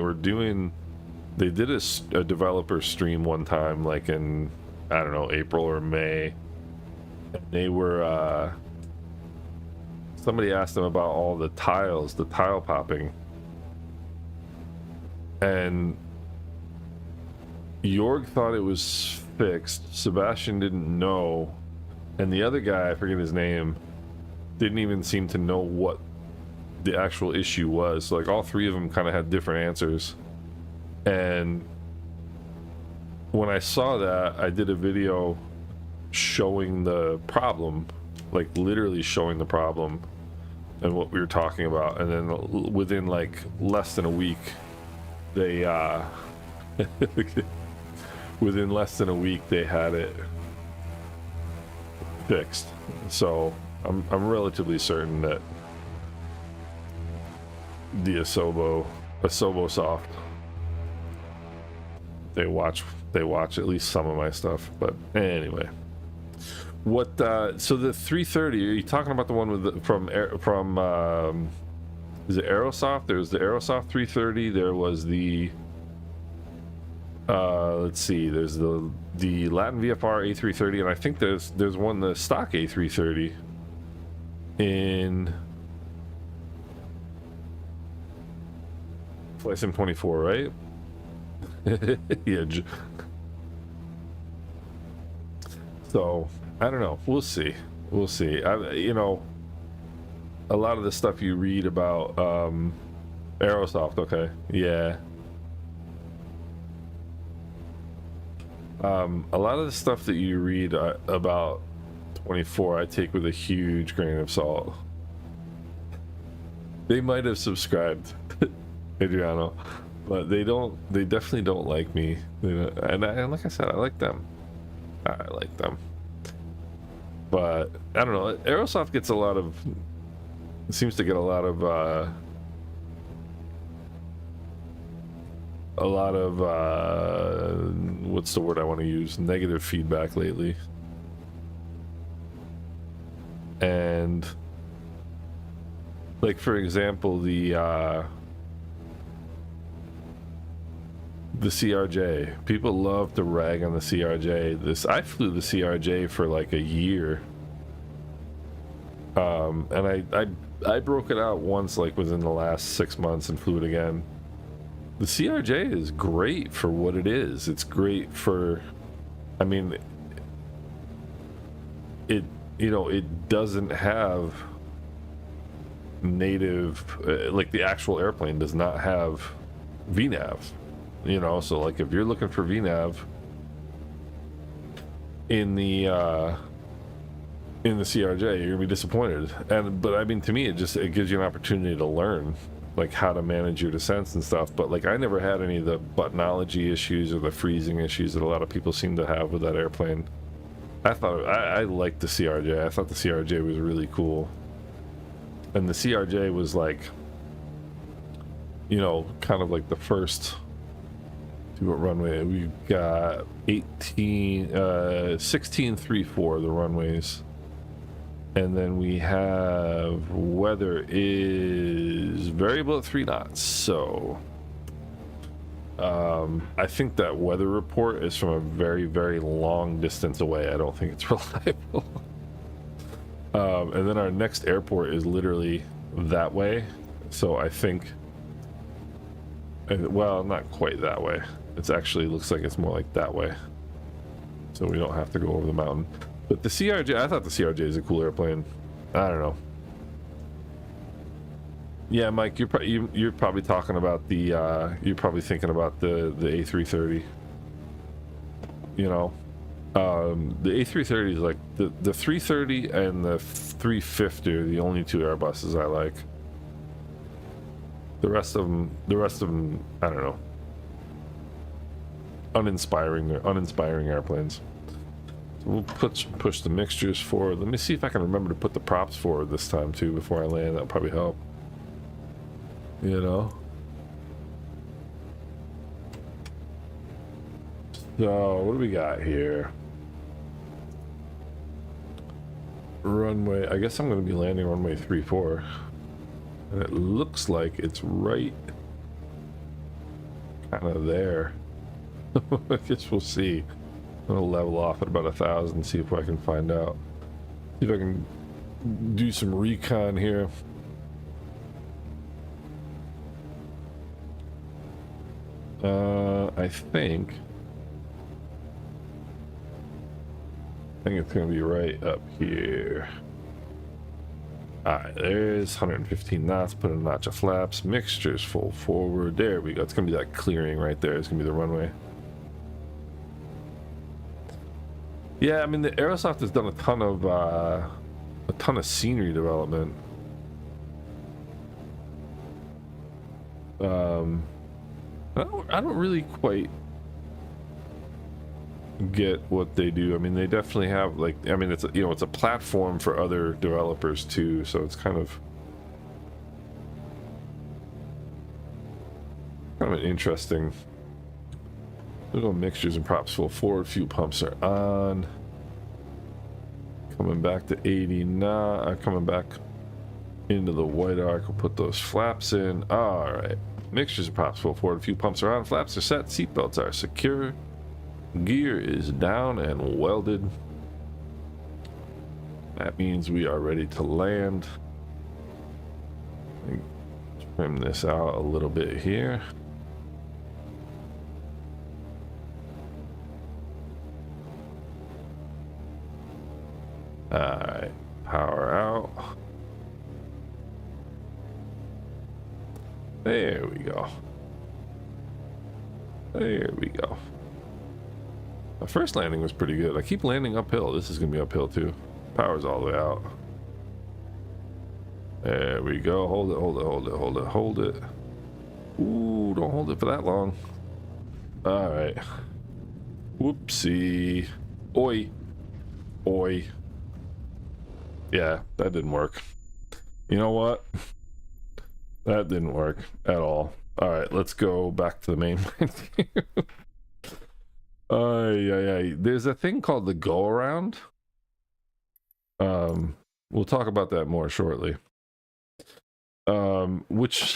did a developer stream one time, like in, I don't know, April or May. And they were somebody asked them about all the tile popping, and Jorg thought it was fixed, Sebastian didn't know, and the other guy, I forget his name, didn't even seem to know what the actual issue was. So, like, all three of them kind of had different answers. And when I saw that, I did a video showing the problem, like literally showing the problem and what we were talking about. And then within like less than a week, they within less than a week they had it fixed. So I'm relatively certain that the Asobo Soft, they watch at least some of my stuff. But anyway, what so the 330, are you talking about the one with from is it Aerosoft? There was the Aerosoft 330, there was the let's see, there's the Latin VFR A330, and I think there's one, the stock A330 in Flight Sim 24, right? Yeah. So I don't know, we'll see. You know, a lot of the stuff you read about Aerosoft, okay, yeah, a lot of the stuff that you read about 24 I take with a huge grain of salt. They might have subscribed, Adriano, but they definitely don't like me. And like I said, I like them. But I don't know, Aerosoft gets seems to get a lot of what's the word I want to use, negative feedback lately. And like, for example, the CRJ, people love to rag on the CRJ. I flew the CRJ for like a year, and I broke it out once, like within the last 6 months, and flew it again. The CRJ is great for what it is. It's great for, I mean, it, you know, it doesn't have native, like the actual airplane does not have VNAV, you know, so like if you're looking for VNAV in the CRJ, you're gonna be disappointed. But I mean, to me, it gives you an opportunity to learn like how to manage your descents and stuff. But like I never had any of the buttonology issues or the freezing issues that a lot of people seem to have with that airplane. I liked the CRJ. I thought the CRJ was really cool, and the CRJ was like, you know, kind of like the first. See what runway we got? 16.34 the runways. And then we have weather is variable at 3 knots. So I think that weather report is from a very, very long distance away. I don't think it's reliable. And then our next airport is literally that way. So I think, well, not quite that way. It actually looks like it's more like that way. So we don't have to go over the mountain. But the CRJ, I thought the CRJ is a cool airplane. I don't know. Yeah, Mike, you're probably talking about the you're probably thinking about the A330. You know, the A330 is like the 330 and the 350 are the only two Airbuses I like. The rest of them, I don't know. Uninspiring airplanes. So we'll push the mixtures forward. Let me see if I can remember to put the props forward this time too before I land. That'll probably help. You know. So what do we got here? Runway. I guess I'm going to be landing runway 34, and it looks like it's right kind of there. I guess we'll see. I'm gonna level off at about 1,000, see if I can find out. See if I can do some recon here. I think it's gonna be right up here. Alright, there's 115 knots, put a notch of flaps, mixtures full forward. There we go. It's gonna be that clearing right there. It's gonna be the runway. Yeah, I mean the Aerosoft has done a ton of scenery development. I don't really quite get what they do. I mean, they definitely have like, I mean, it's a, you know, it's a platform for other developers too, so it's kind of an interesting. Little mixtures and props full forward. Fuel pumps are on. Coming back to 80 now. Coming back into the white arc. We'll put those flaps in. All right. Mixtures and props full forward. Fuel pumps are on. Flaps are set. Seatbelts are secure. Gear is down and welded. That means we are ready to land. Let me trim this out a little bit here. Alright, power out. There we go. There we go. My first landing was pretty good. I keep landing uphill. This is going to be uphill too. Power's all the way out. There we go. Hold it, hold it, hold it, hold it, hold it. Ooh, don't hold it for that long. Alright. Whoopsie. Oi. Oi. Yeah, that didn't work. You know what? That didn't work at all. All right, let's go back to the main line. There's a thing called the go around. We'll talk about that more shortly. Which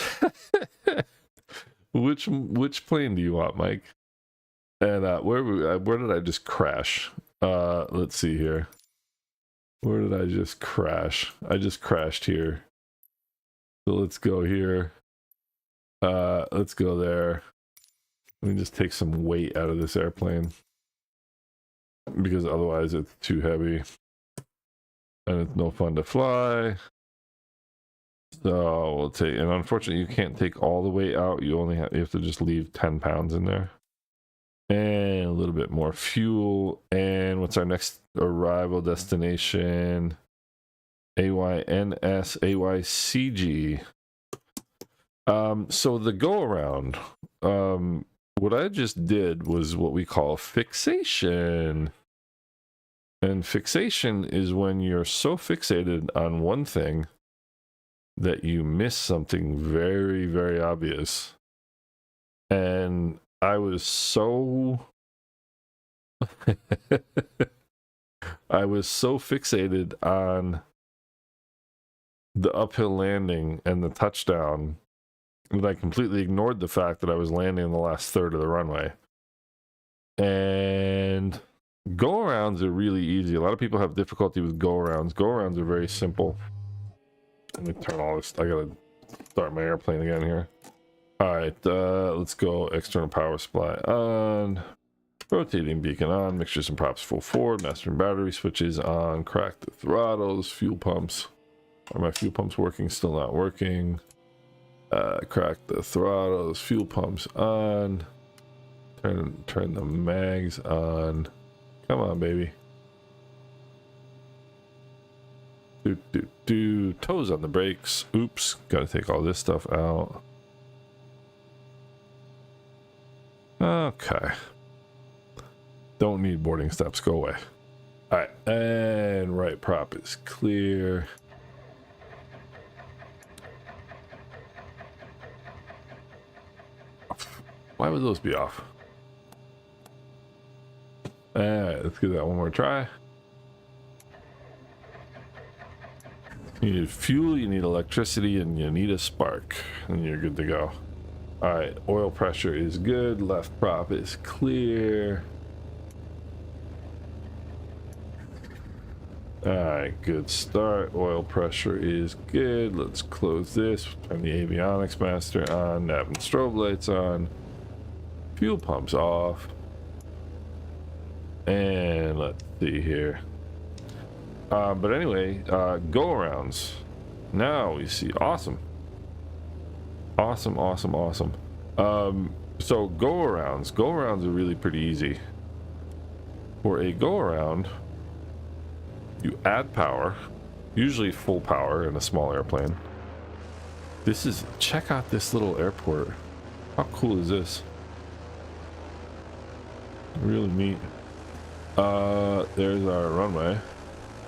plane do you want, Mike? And where did I just crash? Let's see here. Where did I just crash? I just crashed here. So let's go here. Let's go there. Let me just take some weight out of this airplane, because otherwise it's too heavy and it's no fun to fly. So we'll take, and unfortunately you can't take all the weight out. You have to just leave 10 pounds in there. And a little bit more fuel. And what's our next arrival destination? AYNS, AYCG. So the go around, what I just did was what we call fixation. And fixation is when you're so fixated on one thing that you miss something very, very obvious. And I was so I was so fixated on the uphill landing and the touchdown that I completely ignored the fact that I was landing in the last third of the runway. And go-arounds are really easy. A lot of people have difficulty with go-arounds. Go-arounds are very simple. Let me turn all this. I gotta start my airplane again here. All right, let's go. External power supply on. Rotating beacon on. Mixtures and props full forward. Master and battery switches on. Crack the throttles. Fuel pumps. Are my fuel pumps working? Still not working. Crack the throttles. Fuel pumps on. Turn the mags on. Come on, baby. Toes on the brakes. Oops. Gotta take all this stuff out. Okay. Don't need boarding steps. Go away. All right. And right prop is clear. Why would those be off? All right. Let's give that one more try. You need fuel, you need electricity, and you need a spark, and you're good to go. All right, oil pressure is good. Left prop is clear. All right, good start. Oil pressure is good. Let's close this. Turn the avionics master on. Nav and strobe lights on. Fuel pumps off. And let's see here. But anyway, go-arounds. Now we see. Awesome. Awesome. So go-arounds. Go-arounds are really pretty easy. For a go-around, you add power, usually full power in a small airplane. This is, check out this little airport. How cool is this? Really neat. There's our runway.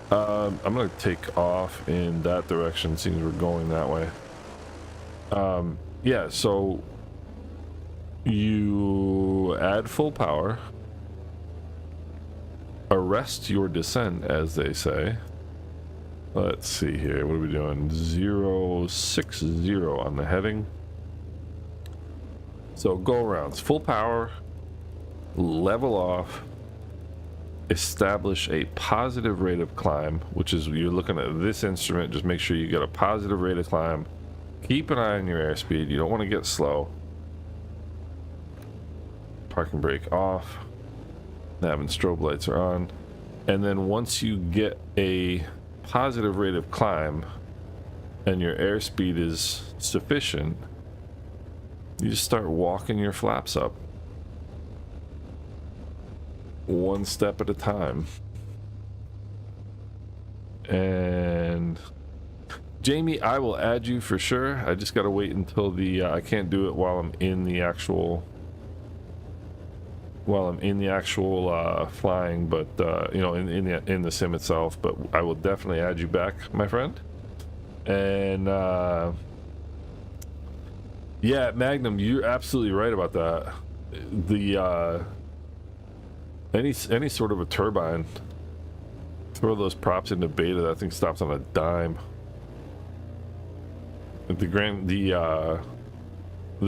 I'm gonna take off in that direction, seeing we're going that way. Yeah, so you add full power, arrest your descent, as they say. Let's see here, what are we doing? 060 on the heading. So go arounds, full power, level off, establish a positive rate of climb, which is, you're looking at this instrument, just make sure you get a positive rate of climb. Keep an eye on your airspeed, you don't want to get slow. Parking brake off. Nav and strobe lights are on. And then once you get a positive rate of climb and your airspeed is sufficient, you just start walking your flaps up. One step at a time. And Jamie, I will add you for sure. I just gotta wait until the I can't do it while I'm in the actual flying, but you know, in the sim itself. But I will definitely add you back, my friend. And yeah, Magnum, you're absolutely right about that. The any sort of a turbine, throw those props into beta, that thing stops on a dime. The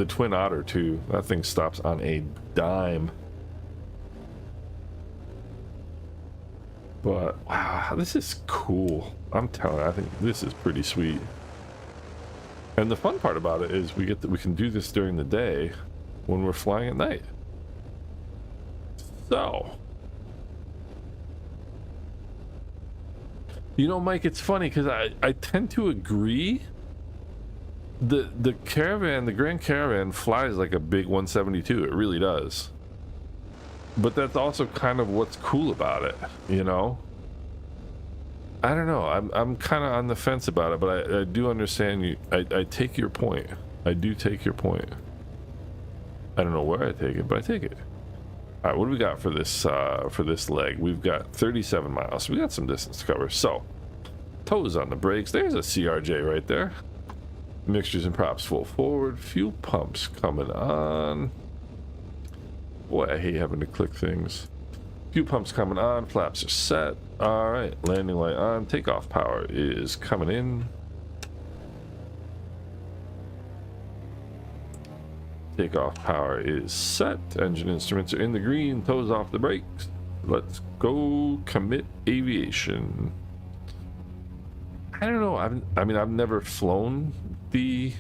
Twin Otter too, that thing stops on a dime. But wow, this is cool. I'm telling you, I think this is pretty sweet. And the fun part about it is we can do this during the day when we're flying at night. So, you know, Mike, it's funny because I tend to agree. The Caravan, the Grand Caravan flies like a big 172. It really does. But that's also kind of what's cool about it, you know? I don't know. I'm kind of on the fence about it, but I do understand you. I take your point. I do take your point. I don't know where I take it, but I take it. All right, what do we got for this leg? We've got 37 miles. We got some distance to cover. So, toes on the brakes. There's a CRJ right there. Mixtures and props full forward. Fuel pumps coming on. Boy, I hate having to click things. Fuel pumps coming on. Flaps are set. All right, landing light on. Takeoff power is coming in. Takeoff power is set. Engine instruments are in the green. Toes off the brakes. Let's go commit aviation. I don't know. I mean, I've never flown the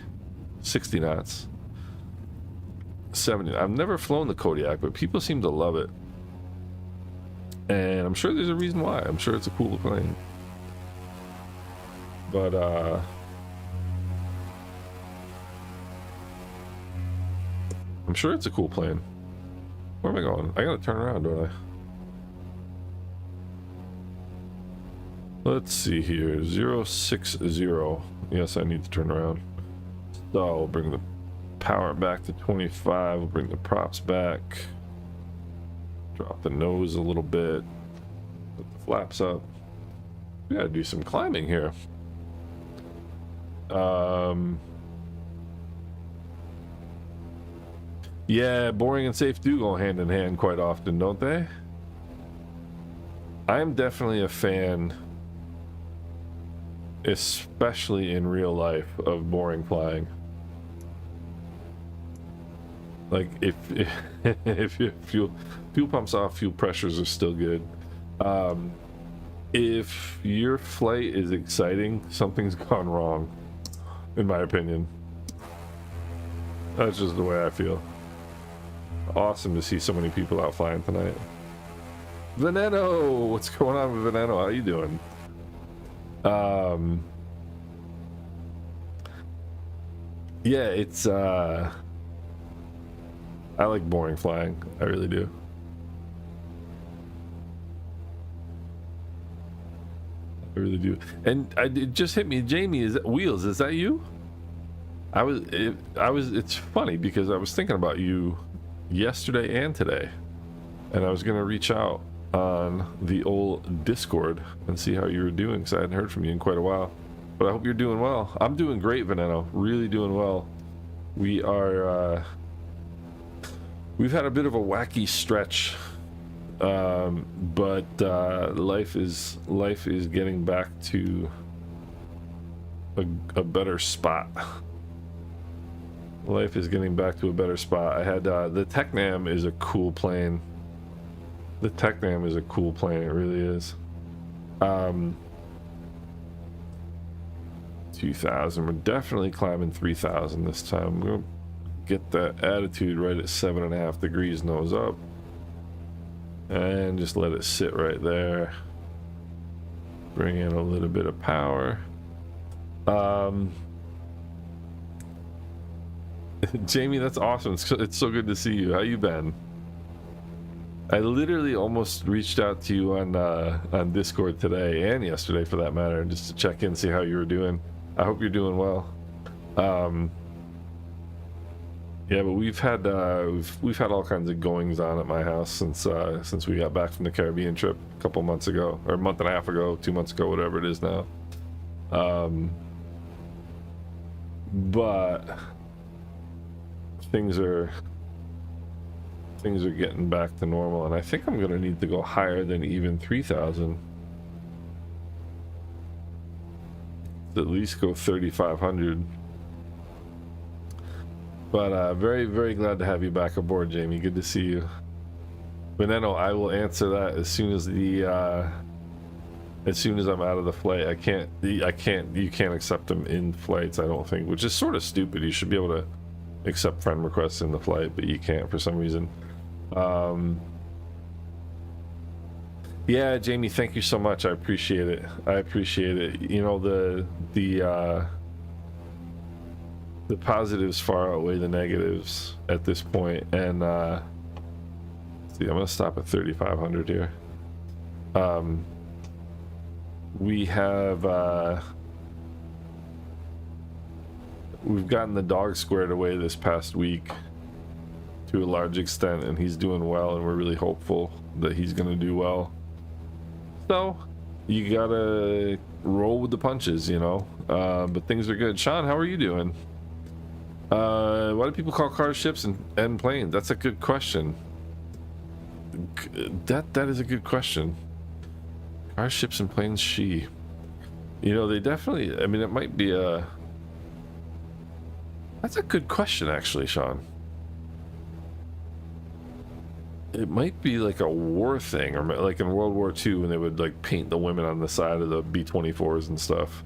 60 knots. 70. I've never flown the Kodiak, but people seem to love it. And I'm sure there's a reason why. I'm sure it's a cool plane. But, I'm sure it's a cool plane. Where am I going? I gotta turn around, don't I? Let's see here. 060. Yes, I need to turn around. So we'll bring the power back to 25. We'll bring the props back. Drop the nose a little bit. Put the flaps up. We gotta do some climbing here. Yeah, boring and safe do go hand in hand quite often, don't they? I'm definitely a fan, especially in real life, of boring flying. Like if your fuel pumps off, fuel pressures are still good. If your flight is exciting, something's gone wrong, in my opinion. That's just the way I feel. Awesome to see so many people out flying tonight. Veneno, what's going on with Veneno? How you doing? Yeah, it's I like boring flying. I really do. I really do. And it just hit me, Jamie. Is that Wheels? Is that you? It's funny because I was thinking about you yesterday and today, and I was gonna reach out on the old Discord and see how you were doing because I hadn't heard from you in quite a while. But I hope you're doing well. I'm doing great, Veneno. Really doing well. We are we've had a bit of a wacky stretch, but life is getting back to a better spot. Life is getting back to a better spot. I had the Technam is a cool plane. The Technam is a cool plane. It really is. 2,000. We're definitely climbing 3,000 this time. We're gonna get that attitude right at 7.5 degrees nose up, and just let it sit right there. Bring in a little bit of power. Jamie, that's awesome. It's so good to see you. How you been? I literally almost reached out to you on Discord today and yesterday, for that matter, just to check in, see how you were doing. I hope you're doing well. Yeah, but we've had all kinds of goings on at my house since we got back from the Caribbean trip a couple months ago, or a month and a half ago, 2 months ago, whatever it is now. But things are getting back to normal, and I think I'm gonna need to go higher than even 3,000. At least go 3,500. But very, very glad to have you back aboard, Jamie. Good to see you. Veneno, I will answer that as soon as the as soon as I'm out of the flight. I can't, you can't accept them in flights, I don't think, which is sort of stupid. You should be able to accept friend requests in the flight, but you can't for some reason. Yeah, Jamie, thank you so much. I appreciate it. I appreciate it. You know, the positives far outweigh the negatives at this point. And see, I'm gonna stop at 3,500 here. We have we've gotten the dog squared away this past week to a large extent, and he's doing well, and we're really hopeful that he's gonna do well. So you gotta roll with the punches, you know. But things are good. Sean, how are you doing? Why do people call cars ships and planes? That's a good question. That is a good question. Cars, ships, and planes, she. You know, they definitely, I mean, it might be a... That's a good question, actually, Sean. It might be like a war thing, or like in World War II when they would like paint the women on the side of the B-24s and stuff,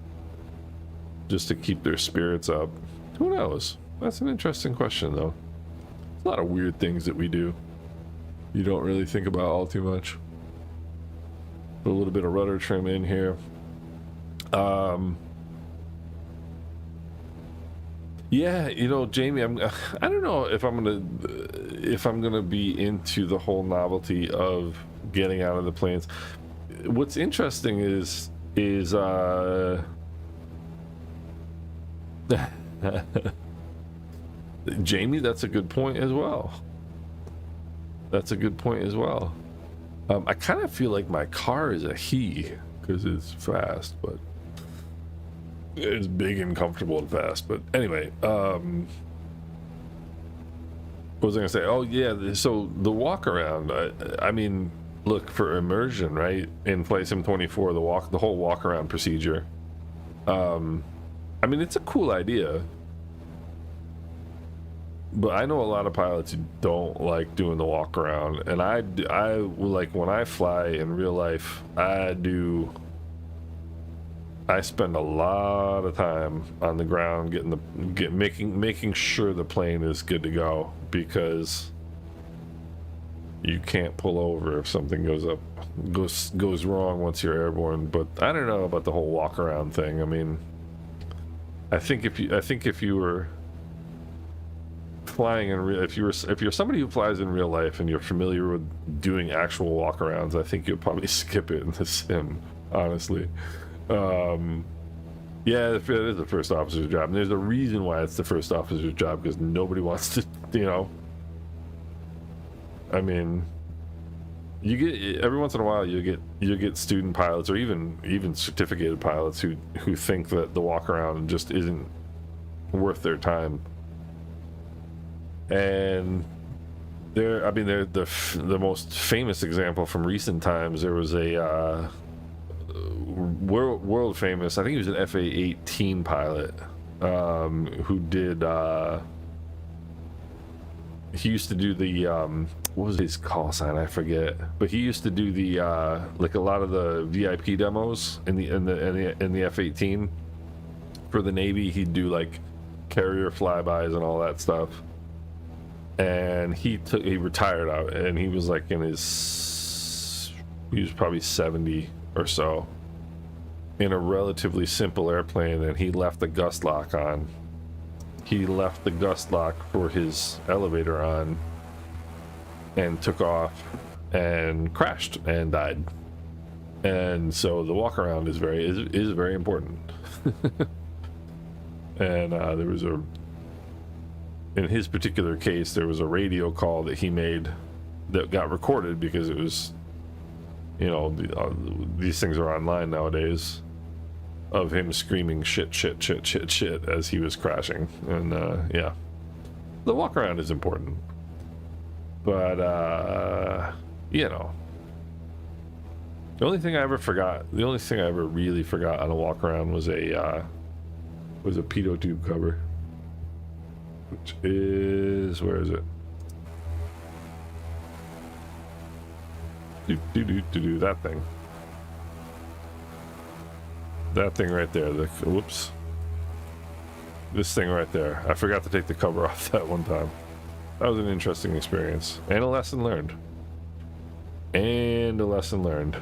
just to keep their spirits up. Who knows? That's an interesting question, though. There's a lot of weird things that we do you don't really think about all too much. Put a little bit of rudder trim in here. Yeah, you know, Jamie, I don't know if I'm gonna be into the whole novelty of getting out of the planes. What's interesting is Jamie, that's a good point as well. That's a good point as well. I kind of feel like my car is a he because it's fast, but it's big and comfortable and fast. But anyway, what was I gonna say? Oh yeah, so the walk around. I mean, look, for immersion, right? In Flight Sim 24, the whole walk around procedure. I mean, it's a cool idea, but I know a lot of pilots who don't like doing the walk around, and I like when I fly in real life, I spend a lot of time on the ground making sure the plane is good to go, because you can't pull over if something goes wrong once you're airborne. But I don't know about the whole walk around thing. I mean, I think if you were flying in real, if you're somebody who flies in real life and you're familiar with doing actual walk arounds, I think you'll probably skip it in the sim, honestly. Yeah, it is the first officer's job, and there's a reason why it's the first officer's job, because nobody wants to, you know. I mean, you get, every once in a while you get student pilots or even certificated pilots who think that the walk around just isn't worth their time. And they're the most famous example from recent times. There was a world famous, I think he was an FA-18 pilot, who did he used to do the what was his call sign, I forget, but he used to do the like a lot of the VIP demos in the F-18 for the Navy. He'd do like carrier flybys and all that stuff. And he retired out, and he was like he was probably 70 or so, in a relatively simple airplane, and he left the gust lock on. He left the gust lock for his elevator on and took off and crashed and died. And so the walk around is very important. And there was in his particular case, there was a radio call that he made that got recorded, because it was, you know, these things are online nowadays, of him screaming shit as he was crashing. And yeah, the walk around is important, but you know, the only thing I ever really forgot on a walk around was a pitot tube cover, which is, where is it? Do that thing. that thing right there. The whoops. This thing right there. I forgot to take the cover off that one time. That was an interesting experience and a lesson learned. And a lesson learned.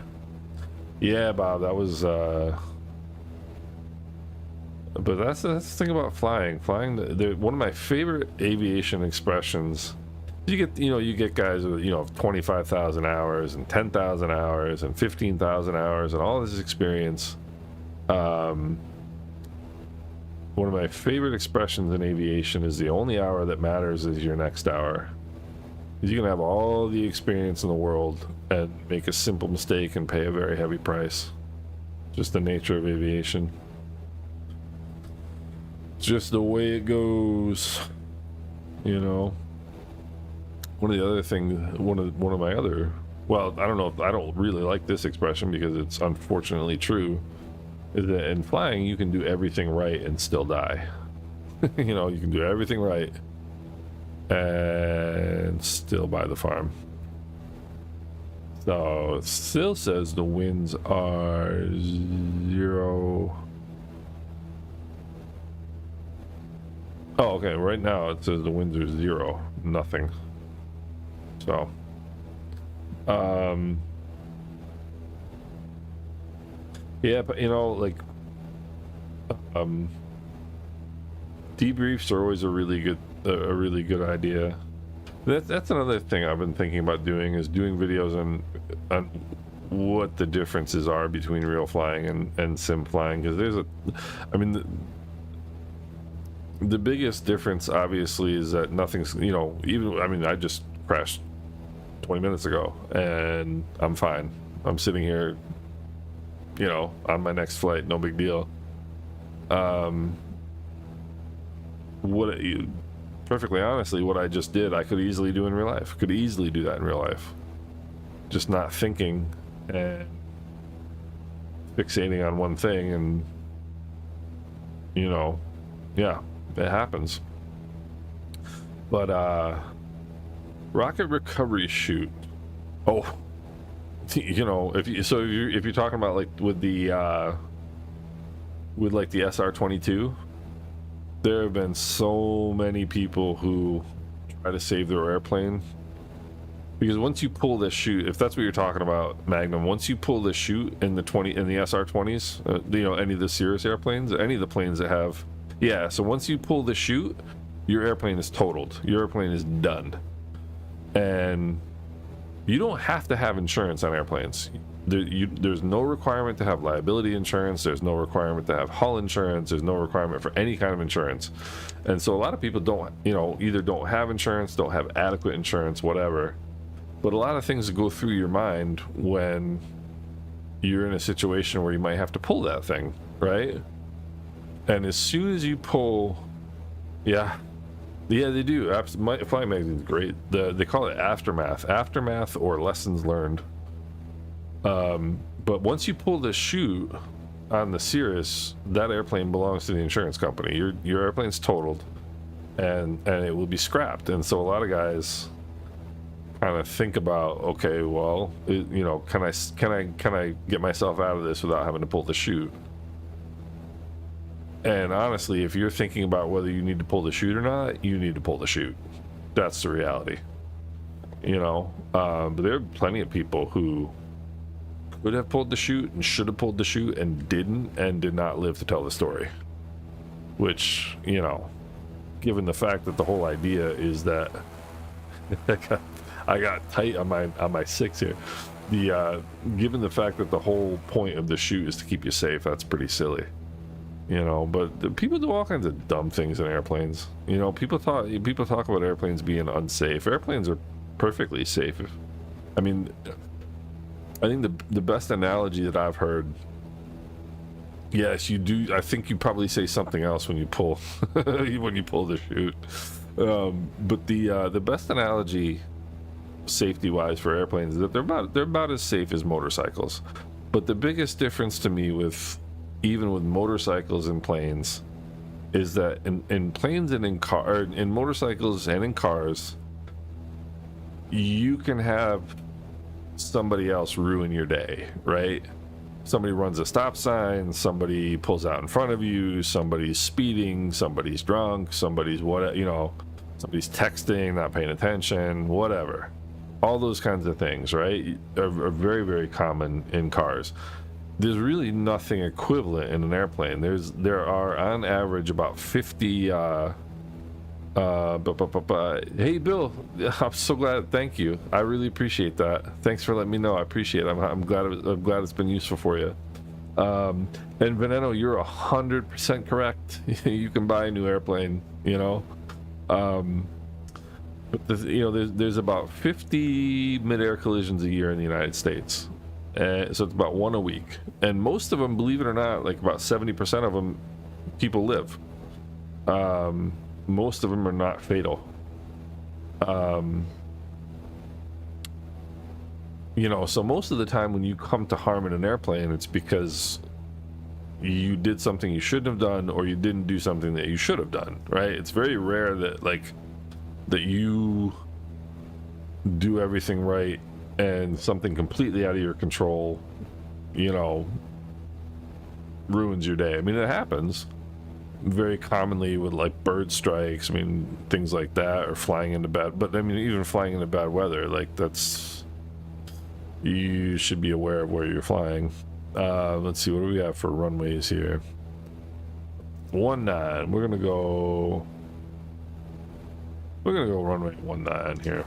Yeah, Bob, that was but that's the thing about flying. Flying, one of my favorite aviation expressions. You get guys with 25,000 hours and 10,000 hours and 15,000 hours and all this experience. One of my favorite expressions in aviation is the only hour that matters is your next hour. You can have all the experience in the world and make a simple mistake and pay a very heavy price. Just the nature of aviation. Just the way it goes. One of the other things, one of my other, well, I don't know, I don't really like this expression because it's unfortunately true, is that in flying you can do everything right and still die. You can do everything right and still buy the farm. So it still says the winds are 0. Oh, okay, right now it says the winds are 0, nothing. So yeah, but like debriefs are always a really good idea. That's another thing I've been thinking about doing, is doing videos on what the differences are between real flying and sim flying, because the biggest difference obviously is that nothing's, I just crashed 20 minutes ago and I'm fine. I'm sitting here, on my next flight, no big deal. Perfectly honestly, what I just did, I could easily do in real life. Could easily do that in real life. Just not thinking and fixating on one thing, and yeah, it happens. But rocket recovery chute. Oh, if you're talking about like with the SR-22, there have been so many people who try to save their airplane, because once you pull this chute, if that's what you're talking about, Magnum, once you pull this chute in the SR-20s, any of the Cirrus airplanes, any of the planes that have, yeah, so once you pull the chute, your airplane is totaled. Your airplane is done. And you don't have to have insurance on airplanes. There's no requirement to have liability insurance. There's no requirement to have hull insurance. There's no requirement for any kind of insurance. And so a lot of people don't, either don't have insurance, don't have adequate insurance, whatever. But a lot of things go through your mind when you're in a situation where you might have to pull that thing, right? And as soon as you pull, yeah, they do. Flying Magazine's great. They call it aftermath or lessons learned. But once you pull the chute on the Cirrus, that airplane belongs to the insurance company. Your airplane's totaled, and it will be scrapped. And so a lot of guys kind of think about, okay, well, can I get myself out of this without having to pull the chute? And honestly, if you're thinking about whether you need to pull the chute or not, you need to pull the chute. That's the reality. But there are plenty of people who could have pulled the chute and should have pulled the chute and didn't, and did not live to tell the story. Which, given the fact that the whole idea is that I got tight on my 6 here. Given the fact that the whole point of the chute is to keep you safe, that's pretty silly. But people do all kinds of dumb things in airplanes. People talk about airplanes being unsafe. Airplanes are perfectly safe. I think the best analogy that I've heard, yes, you do. I think you probably say something else when you pull the chute. But the best analogy, safety-wise, for airplanes is that they're about as safe as motorcycles. But the biggest difference to me even with motorcycles and planes is that in planes and in motorcycles and in cars, you can have somebody else ruin your day, right? somebody runs a stop sign, somebody pulls out in front of you, somebody's speeding, somebody's drunk, somebody's what, you know, somebody's texting, not paying attention, whatever. All those kinds of things, right, are very, very common in cars. There's really nothing equivalent in an airplane. There are on average about 50 hey Bill, I'm so glad. Thank you, I really appreciate that. Thanks for letting me know. I appreciate it. I'm glad it's been useful for you. And Veneno, you're 100% correct. You can buy a new airplane, you know. But you know, there's about 50 mid-air collisions a year in the United States, so it's about one a week, and most of them, believe it or not, like about 70% of them, people live. Most of them are not fatal. You know, so most of the time when you come to harm in an airplane, it's because you did something you shouldn't have done, or you didn't do something that you should have done, right? It's very rare that that you do everything right and something completely out of your control, you know, ruins your day. I mean, it happens very commonly with like bird strikes, I mean, things like that, or flying into bad, but I mean, even flying into bad weather, like that's, you should be aware of where you're flying. Let's see, what do we have for runways here? 19, we're gonna go runway 19 here.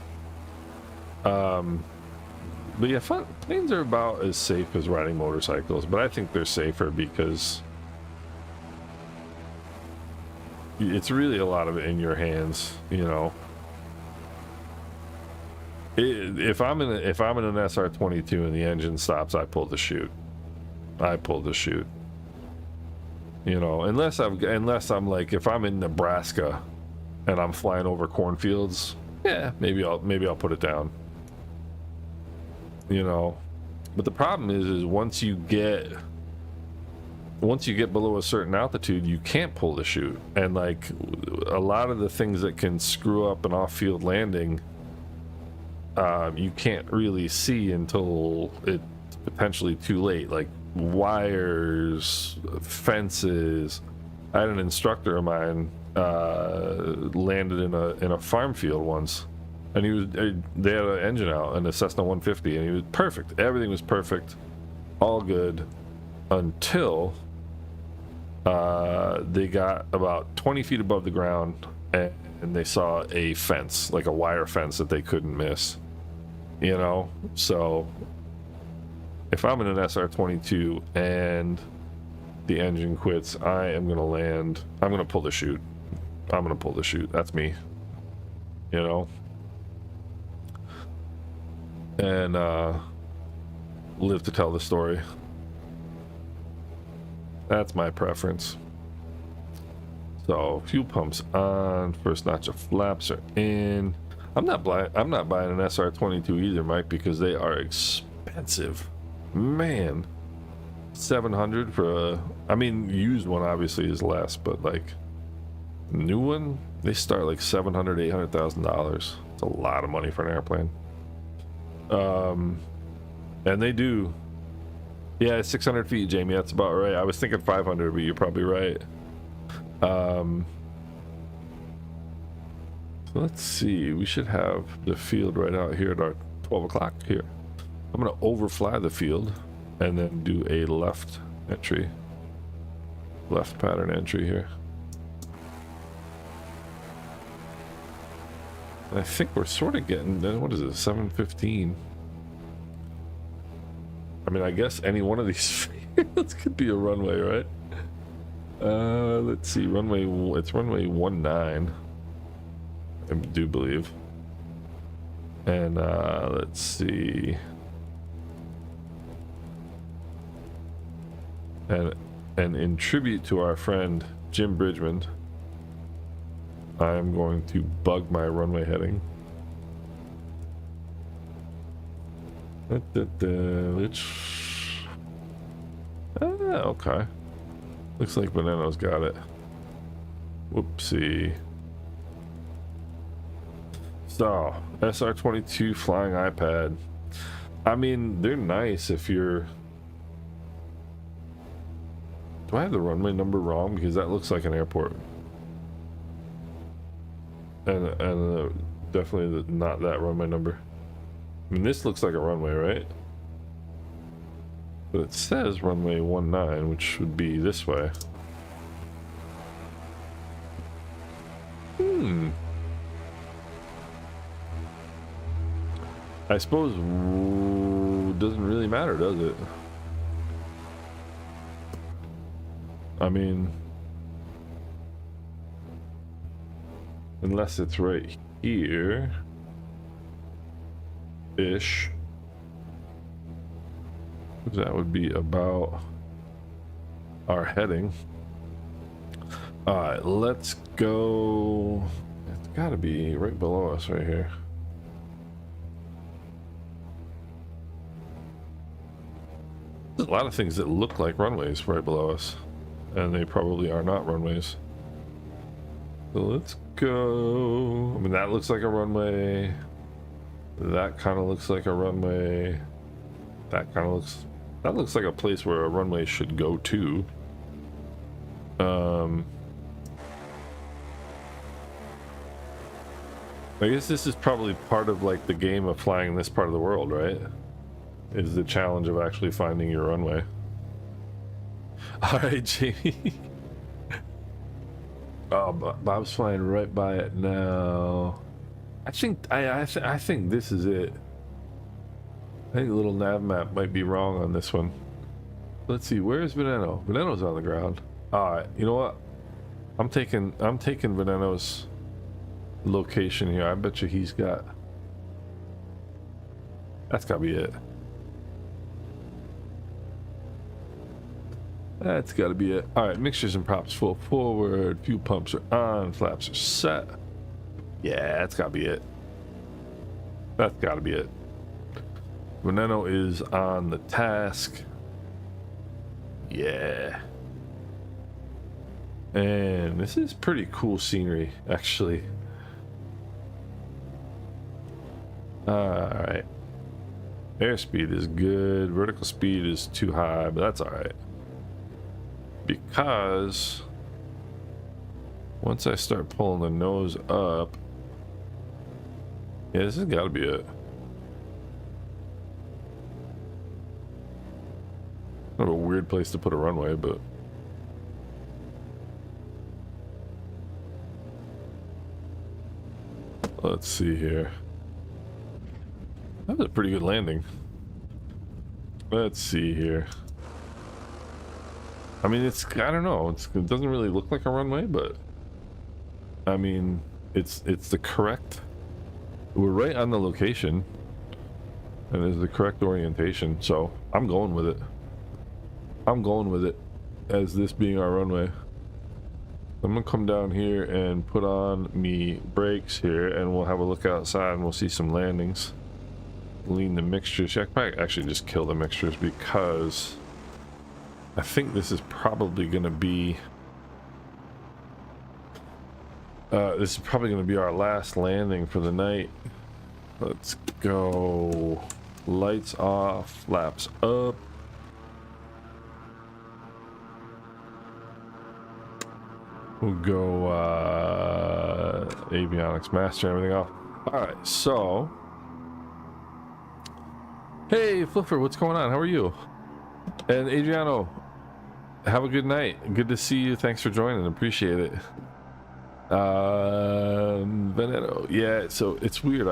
But yeah, planes are about as safe as riding motorcycles, but I think they're safer because it's really a lot of it in your hands, you know. If I'm in an SR22 and the engine stops, I pull the chute. You know, unless I'm like, if I'm in Nebraska and I'm flying over cornfields, yeah, maybe I'll put it down, you know. But the problem is once you get below a certain altitude, you can't pull the chute, and like a lot of the things that can screw up an off-field landing, you can't really see until it's potentially too late, like wires, fences. I had an instructor of mine landed in a farm field once, and they had an engine out in a Cessna 150, and he was perfect. Everything was perfect, all good, until they got about 20 feet above the ground, and they saw a fence, like a wire fence that they couldn't miss, you know. So if I'm in an SR22 and the engine quits, I am gonna land, I'm gonna pull the chute. That's me, you know. And live to tell the story. That's my preference. So fuel pumps on, first notch of flaps are in. I'm not buying an SR22 either, Mike, because they are expensive, man. 700 for a, I mean, used one obviously is less, but like new one, they start like $700,000-$800,000. It's a lot of money for an airplane. And they do, yeah, 600 feet, Jamie, that's about right. I was thinking 500, but you're probably right. So let's see, we should have the field right out here at our 12 o'clock here. I'm gonna overfly the field and then do a left pattern entry here. I think we're sort of getting, what is it, 7:15. I mean, I guess any one of these fields could be a runway, right? Let's see, it's runway 19, I do believe. And let's see. And in tribute to our friend Jim Bridgman, I'm going to bug my runway heading. Okay. Looks like Banano's got it. Whoopsie. So, SR22 flying iPad. I mean, they're nice if you're Do I have the runway number wrong? Because that looks like an airport. And definitely not that runway number. I mean, this looks like a runway, right? But it says runway 19, which would be this way. I suppose doesn't really matter, does it? I mean, unless it's right here ish. That would be about our heading. All right, let's go. It's got to be right below us right here. There's a lot of things that look like runways right below us, and they probably are not runways. So let's go. I mean, that looks like a runway. That kind of looks like a runway. That kind of looks... That looks like a place where a runway should go to. I guess this is probably part of like the game of flying this part of the world, right? Is the challenge of actually finding your runway. All right, Jamie. Oh, Bob's flying right by it now. I think I think this is it. I think the little nav map might be wrong on this one. Let's see, where's Veneno? Veneno's on the ground. All right, you know what? I'm taking Veneno's location here. I bet you he's got... That's gotta be it. That's gotta be it. All right, mixtures and props full forward. Fuel pumps are on. Flaps are set. Yeah, that's gotta be it. That's gotta be it. Veneno is on the task. Yeah. And this is pretty cool scenery, actually. Alright. Airspeed is good. Vertical speed is too high, but that's alright. Because once I start pulling the nose up... Yeah, this has got to be it. Kind of a weird place to put a runway, but... Let's see here. That was a pretty good landing. Let's see here. I mean, it's... I don't know. It doesn't really look like a runway, but... I mean, it's the correct... We're right on the location. And it's the correct orientation, so I'm going with it. I'm going with it as this being our runway. I'm gonna come down here and put on me brakes here, and we'll have a look outside and we'll see some landings. Lean the mixtures. I might actually just kill the mixtures because I think this is probably gonna be this is probably gonna be our last landing for the night. Let's go. Lights off, flaps up. We'll go avionics master, everything off. Alright, so hey Flipper, what's going on? How are you? And Adriano, have a good night. Good to see you. Thanks for joining. Appreciate it. Veneno. Yeah, so it's weird.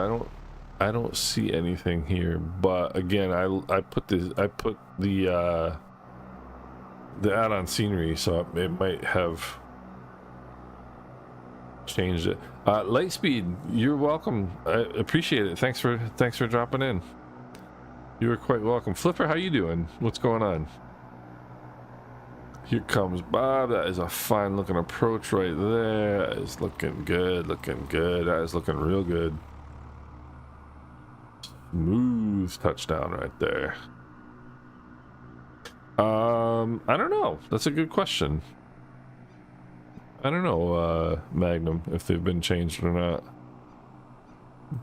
I don't see anything here, but again, I put the add-on scenery, so it might have changed it. Lightspeed, you're welcome. I appreciate it. Thanks for dropping in. You are quite welcome. Flipper, how you doing? What's going on? Here comes Bob. That is a fine looking approach right there. That is looking good, looking good. That is looking real good. Smooth touchdown right there. I don't know. That's a good question. I don't know, Magnum, if they've been changed or not.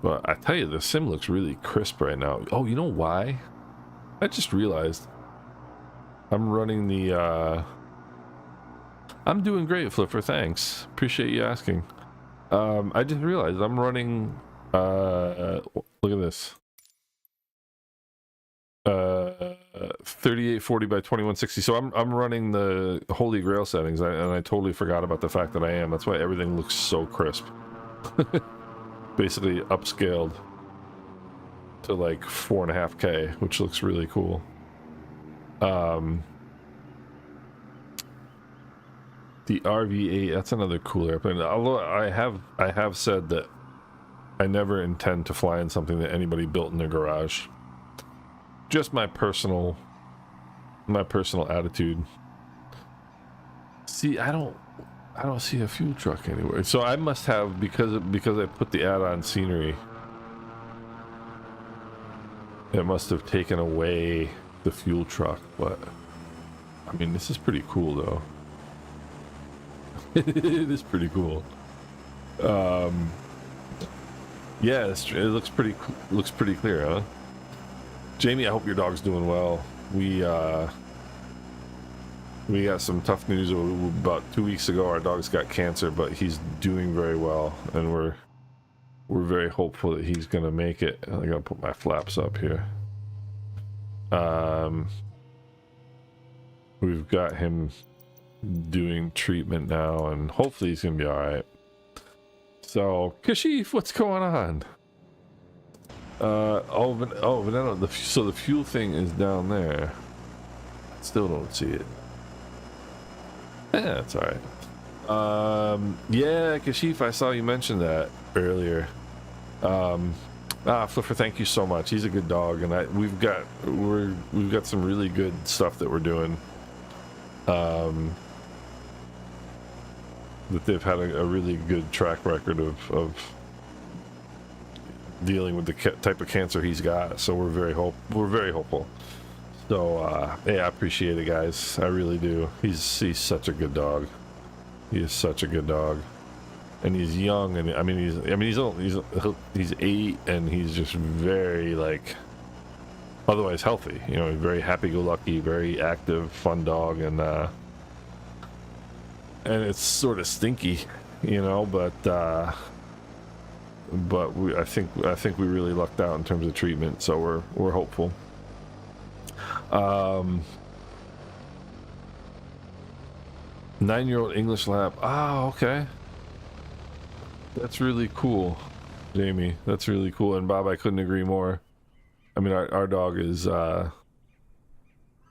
But I tell you, the sim looks really crisp right now. Oh, you know why? I just realized I'm running the I'm doing great, Flipper. Thanks. Appreciate you asking. I just realized I'm running. Look at this. 3840 by 2160. So I'm running the Holy Grail settings, and I totally forgot about the fact that I am. That's why everything looks so crisp. Basically upscaled to like 4.5K, which looks really cool. The RV8, that's another cool airplane. Although I have said that I never intend to fly in something that anybody built in their garage. Just my personal attitude. See, I don't see a fuel truck anywhere. So I must have, because I put the add-on scenery, it must have taken away the fuel truck. But I mean, this is pretty cool though. It is pretty cool. Yeah, it looks pretty clear, huh? Jamie, I hope your dog's doing well. We got some tough news about 2 weeks ago. Our dog's got cancer, but he's doing very well, and we're very hopeful that he's gonna make it. I gotta put my flaps up here. We've got him doing treatment now, and hopefully he's gonna be all right. So, Kashif, what's going on? Vanilla. So the fuel thing is down there. Still don't see it. Yeah, it's all right. Yeah, Kashif, I saw you mention that earlier. Flipper, thank you so much. He's a good dog, and we've got some really good stuff that we're doing. That they've had a really good track record of dealing with the type of cancer he's got, so we're very hopeful. So yeah, I appreciate it, guys. I really do. He's such a good dog. He is such a good dog, and he's young, and he's 8, and he's just very, like, otherwise healthy. You know, very happy-go-lucky, very active, fun dog, and it's sort of stinky, you know, but I think we really lucked out in terms of treatment, so we're hopeful. 9-year-old English lab. Ah, okay. That's really cool, Jamie. That's really cool. And Bob, I couldn't agree more. I mean, our dog is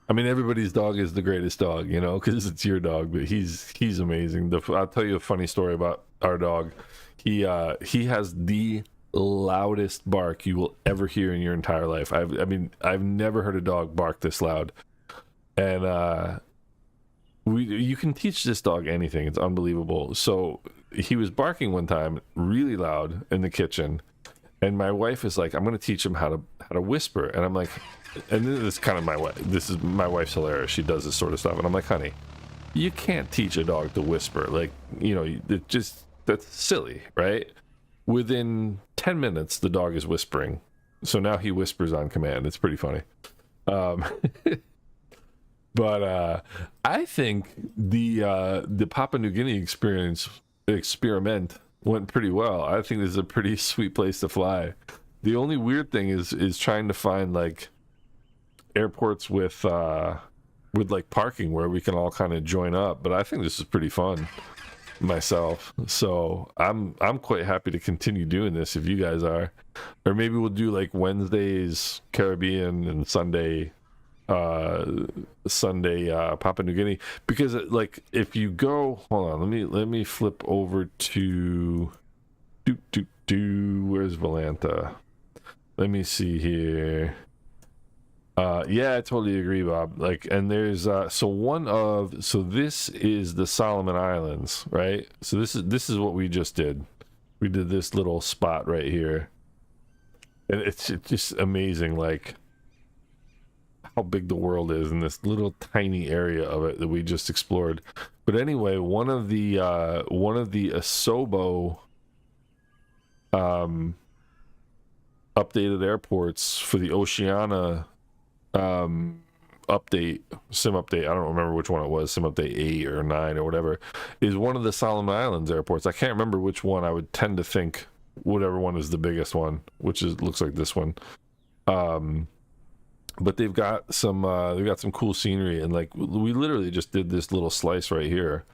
I mean, everybody's dog is the greatest dog, you know, because it's your dog, but he's amazing. I'll tell you a funny story about our dog. He has the loudest bark you will ever hear in your entire life. I mean, I've never heard a dog bark this loud. And you can teach this dog anything. It's unbelievable. So he was barking one time really loud in the kitchen, and my wife is like, I'm going to teach him how to whisper. And I'm like, and this is kind of my wife. This is my wife's hilarious. She does this sort of stuff, and I'm like, honey, you can't teach a dog to whisper. Like, you know, that's silly, right? Within 10 minutes, the dog is whispering. So now he whispers on command. It's pretty funny. But I think the Papua New Guinea experiment went pretty well. I think this is a pretty sweet place to fly. The only weird thing is trying to find, like, airports with like parking where we can all kind of join up. But I think this is pretty fun myself, so I'm quite happy to continue doing this if you guys are. Or maybe we'll do like Wednesdays Caribbean and Sunday Papua New Guinea, because like if you go, hold on, let me flip over to where's Valanta. Let me see here. Yeah, I totally agree, Bob. Like, and there's so this is the Solomon Islands, right? So this is what we just did. We did this little spot right here, and it's just amazing, like how big the world is in this little tiny area of it that we just explored. But anyway, one of the Asobo updated airports for the Oceania update, sim update, I don't remember which one it was, sim update 8 or 9 or whatever, is one of the Solomon Islands airports. I can't remember which one. I would tend to think whatever one is the biggest one, which is looks like this one. But they've got some cool scenery, and like we literally just did this little slice right here.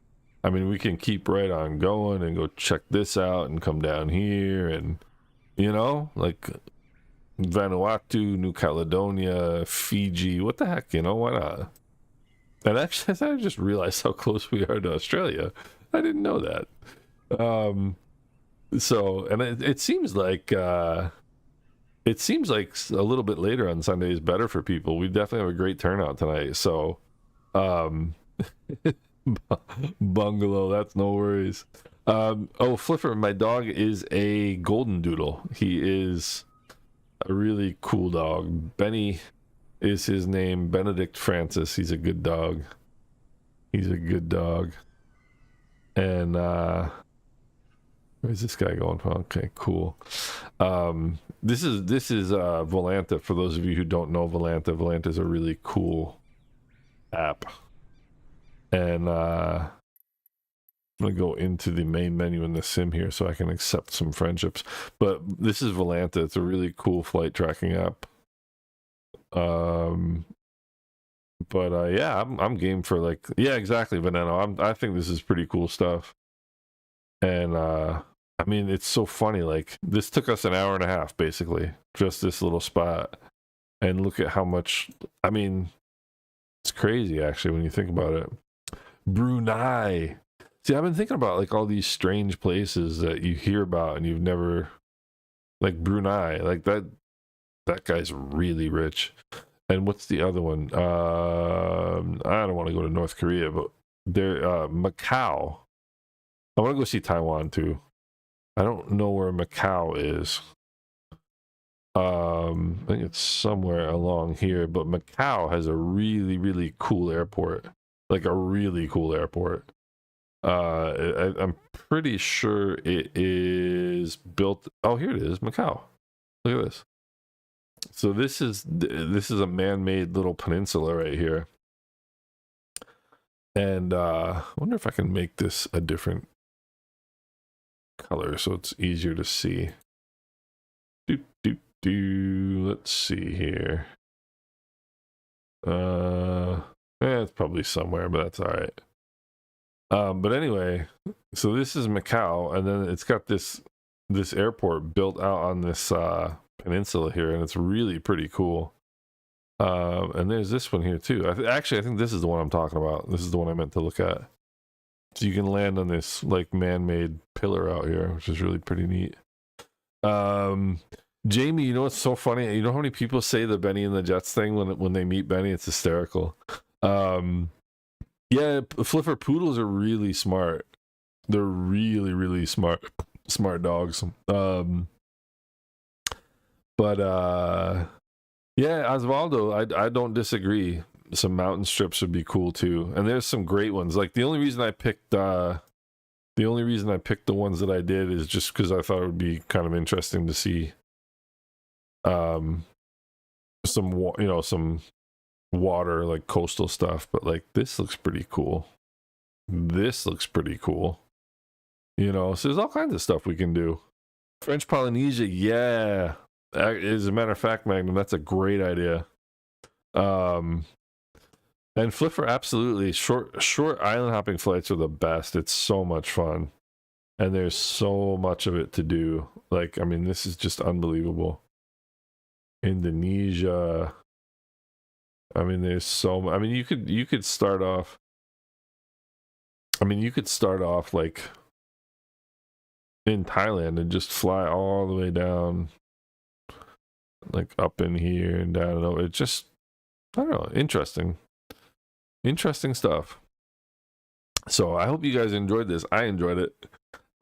I mean, we can keep right on going and go check this out and come down here, and you know, like Vanuatu, New Caledonia, Fiji, what the heck, you know, why not? And actually, I just realized how close we are to Australia. I didn't know that. So, and it seems like a little bit later on Sunday is better for people. We definitely have a great turnout tonight. So, bungalow, that's no worries. Oh, Flipper, my dog is a golden doodle. He is a really cool dog. Benny is his name. Benedict Francis. He's a good dog. And where's this guy going from? Okay, cool. This is Volanta. For those of you who don't know Volanta is a really cool app. And I'm gonna go into the main menu in the sim here so I can accept some friendships. But this is Volanta. It's a really cool flight tracking app. Yeah, I'm game for like, yeah, exactly, Veneno. I think this is pretty cool stuff. And I mean, it's so funny. Like, this took us an hour and a half, basically, just this little spot. And look at how much. I mean, it's crazy actually when you think about it. Brunei. See, I've been thinking about like all these strange places that you hear about and you've never, like Brunei, like that guy's really rich. And what's the other one? I don't want to go to North Korea, but there, Macau. I want to go see Taiwan too. I don't know where Macau is. I think it's somewhere along here, but Macau has a really, really cool airport. Like a really cool airport. I'm pretty sure it is built. Oh, here it is, Macau. Look at this. So this is a man-made little peninsula right here. And I wonder if I can make this a different color so it's easier to see. Let's see here. It's probably somewhere, but that's all right. But anyway, so this is Macau, and then it's got this airport built out on this peninsula here, and it's really pretty cool. And there's this one here too. Actually, I think this is the one I'm talking about. This is the one I meant to look at. So you can land on this like man-made pillar out here, which is really pretty neat. Jamie, you know what's so funny? You know how many people say the Benny and the Jets thing when they meet Benny? It's hysterical. Yeah, Flipper poodles are really smart. They're really, really smart dogs. Yeah, Osvaldo, I don't disagree. Some mountain strips would be cool too, and there's some great ones. Like the only reason I picked the ones that I did is just because I thought it would be kind of interesting to see some water, like coastal stuff. But like this looks pretty cool. So there's all kinds of stuff we can do. French Polynesia, yeah. As a matter of fact, Magnum, that's a great idea. And Flipper, absolutely. Short island hopping flights are the best. It's so much fun. And there's so much of it to do. Like, I mean, this is just unbelievable. Indonesia. I mean, there's so much. I mean, you could start off. I mean, you could start off like in Thailand and just fly all the way down, like up in here and down. It just, I don't know, interesting stuff. So I hope you guys enjoyed this. I enjoyed it.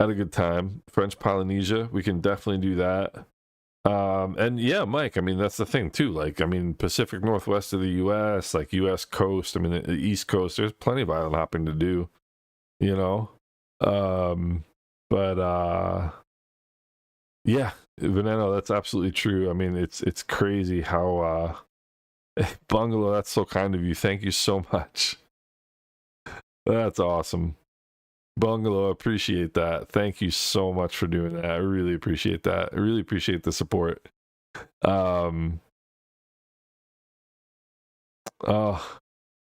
Had a good time. French Polynesia, we can definitely do that. And yeah, Mike, I mean, that's the thing too. Like, I mean, Pacific Northwest of the US, like US coast, I mean, the East Coast, there's plenty of island hopping to do, yeah, Veneno, that's absolutely true. I mean, it's crazy how Bungalow, that's so kind of you. Thank you so much. That's awesome. Bungalow, appreciate that. Thank you so much for doing that. I really appreciate that. I really appreciate the support. Oh,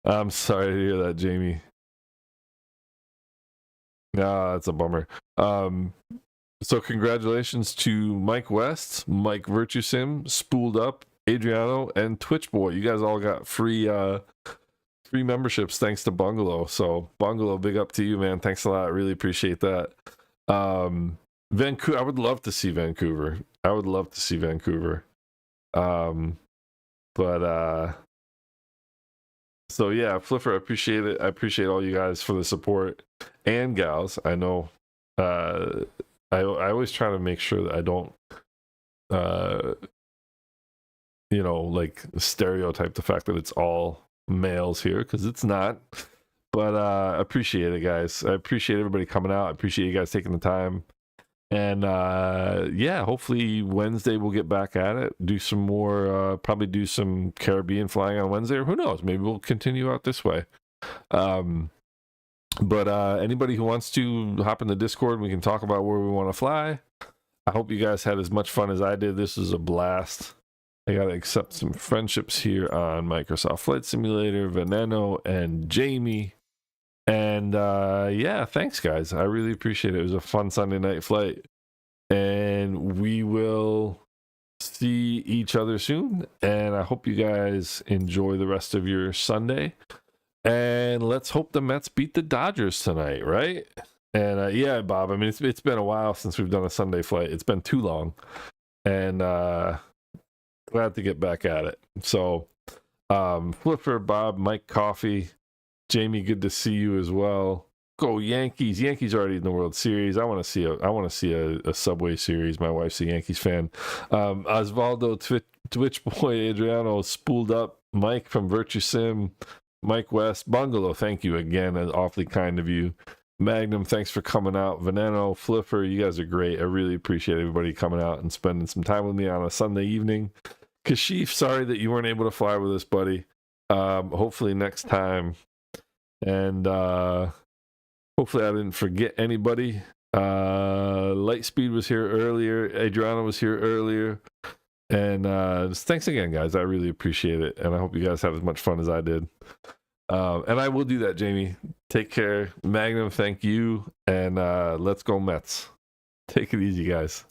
I'm sorry to hear that, Jamie. Nah, that's a bummer. So congratulations to Mike West, Mike Virtue Sim, Spooled Up, Adriano, and Twitch Boy. You guys all got free memberships thanks to Bungalow. So Bungalow, big up to you, man. Thanks a lot. I really appreciate that. Vancouver, I would love to see Vancouver. I would love to see Vancouver. So yeah, Flipper, I appreciate it. I appreciate all you guys for the support and gals. I know I always try to make sure that I don't like stereotype the fact that it's all males here, because it's not. But I appreciate it, guys. I appreciate everybody coming out. I appreciate you guys taking the time. And yeah, hopefully Wednesday we'll get back at it. Do some more, probably do some Caribbean flying on Wednesday, or who knows? Maybe we'll continue out this way. But anybody who wants to hop in the Discord, we can talk about where we want to fly. I hope you guys had as much fun as I did. This was a blast. I got to accept some friendships here on Microsoft Flight Simulator, Veneno, and Jamie. And yeah, thanks, guys. I really appreciate it. It was a fun Sunday night flight. And we will see each other soon. And I hope you guys enjoy the rest of your Sunday. And let's hope the Mets beat the Dodgers tonight, right? And yeah, Bob, I mean, it's been a while since we've done a Sunday flight. It's been too long. And glad to get back at it. So Flipper, Bob, Mike Coffee, Jamie, good to see you as well. Go Yankees! Yankees already in the World Series. I want to see a Subway Series. My wife's a Yankees fan. Osvaldo, Twitch Boy, Adriano, Spooled Up, Mike from Virtue Sim, Mike West, Bungalow. Thank you again. That's awfully kind of you. Magnum, thanks for coming out. Veneno, Flipper, you guys are great. I really appreciate everybody coming out and spending some time with me on a Sunday evening. Kashif, sorry that you weren't able to fly with us, buddy. Hopefully next time. And hopefully I didn't forget anybody. Lightspeed was here earlier. Adriana was here earlier. And just thanks again, guys. I really appreciate it. And I hope you guys have as much fun as I did. And I will do that, Jamie. Take care. Magnum, thank you. And let's go Mets. Take it easy, guys.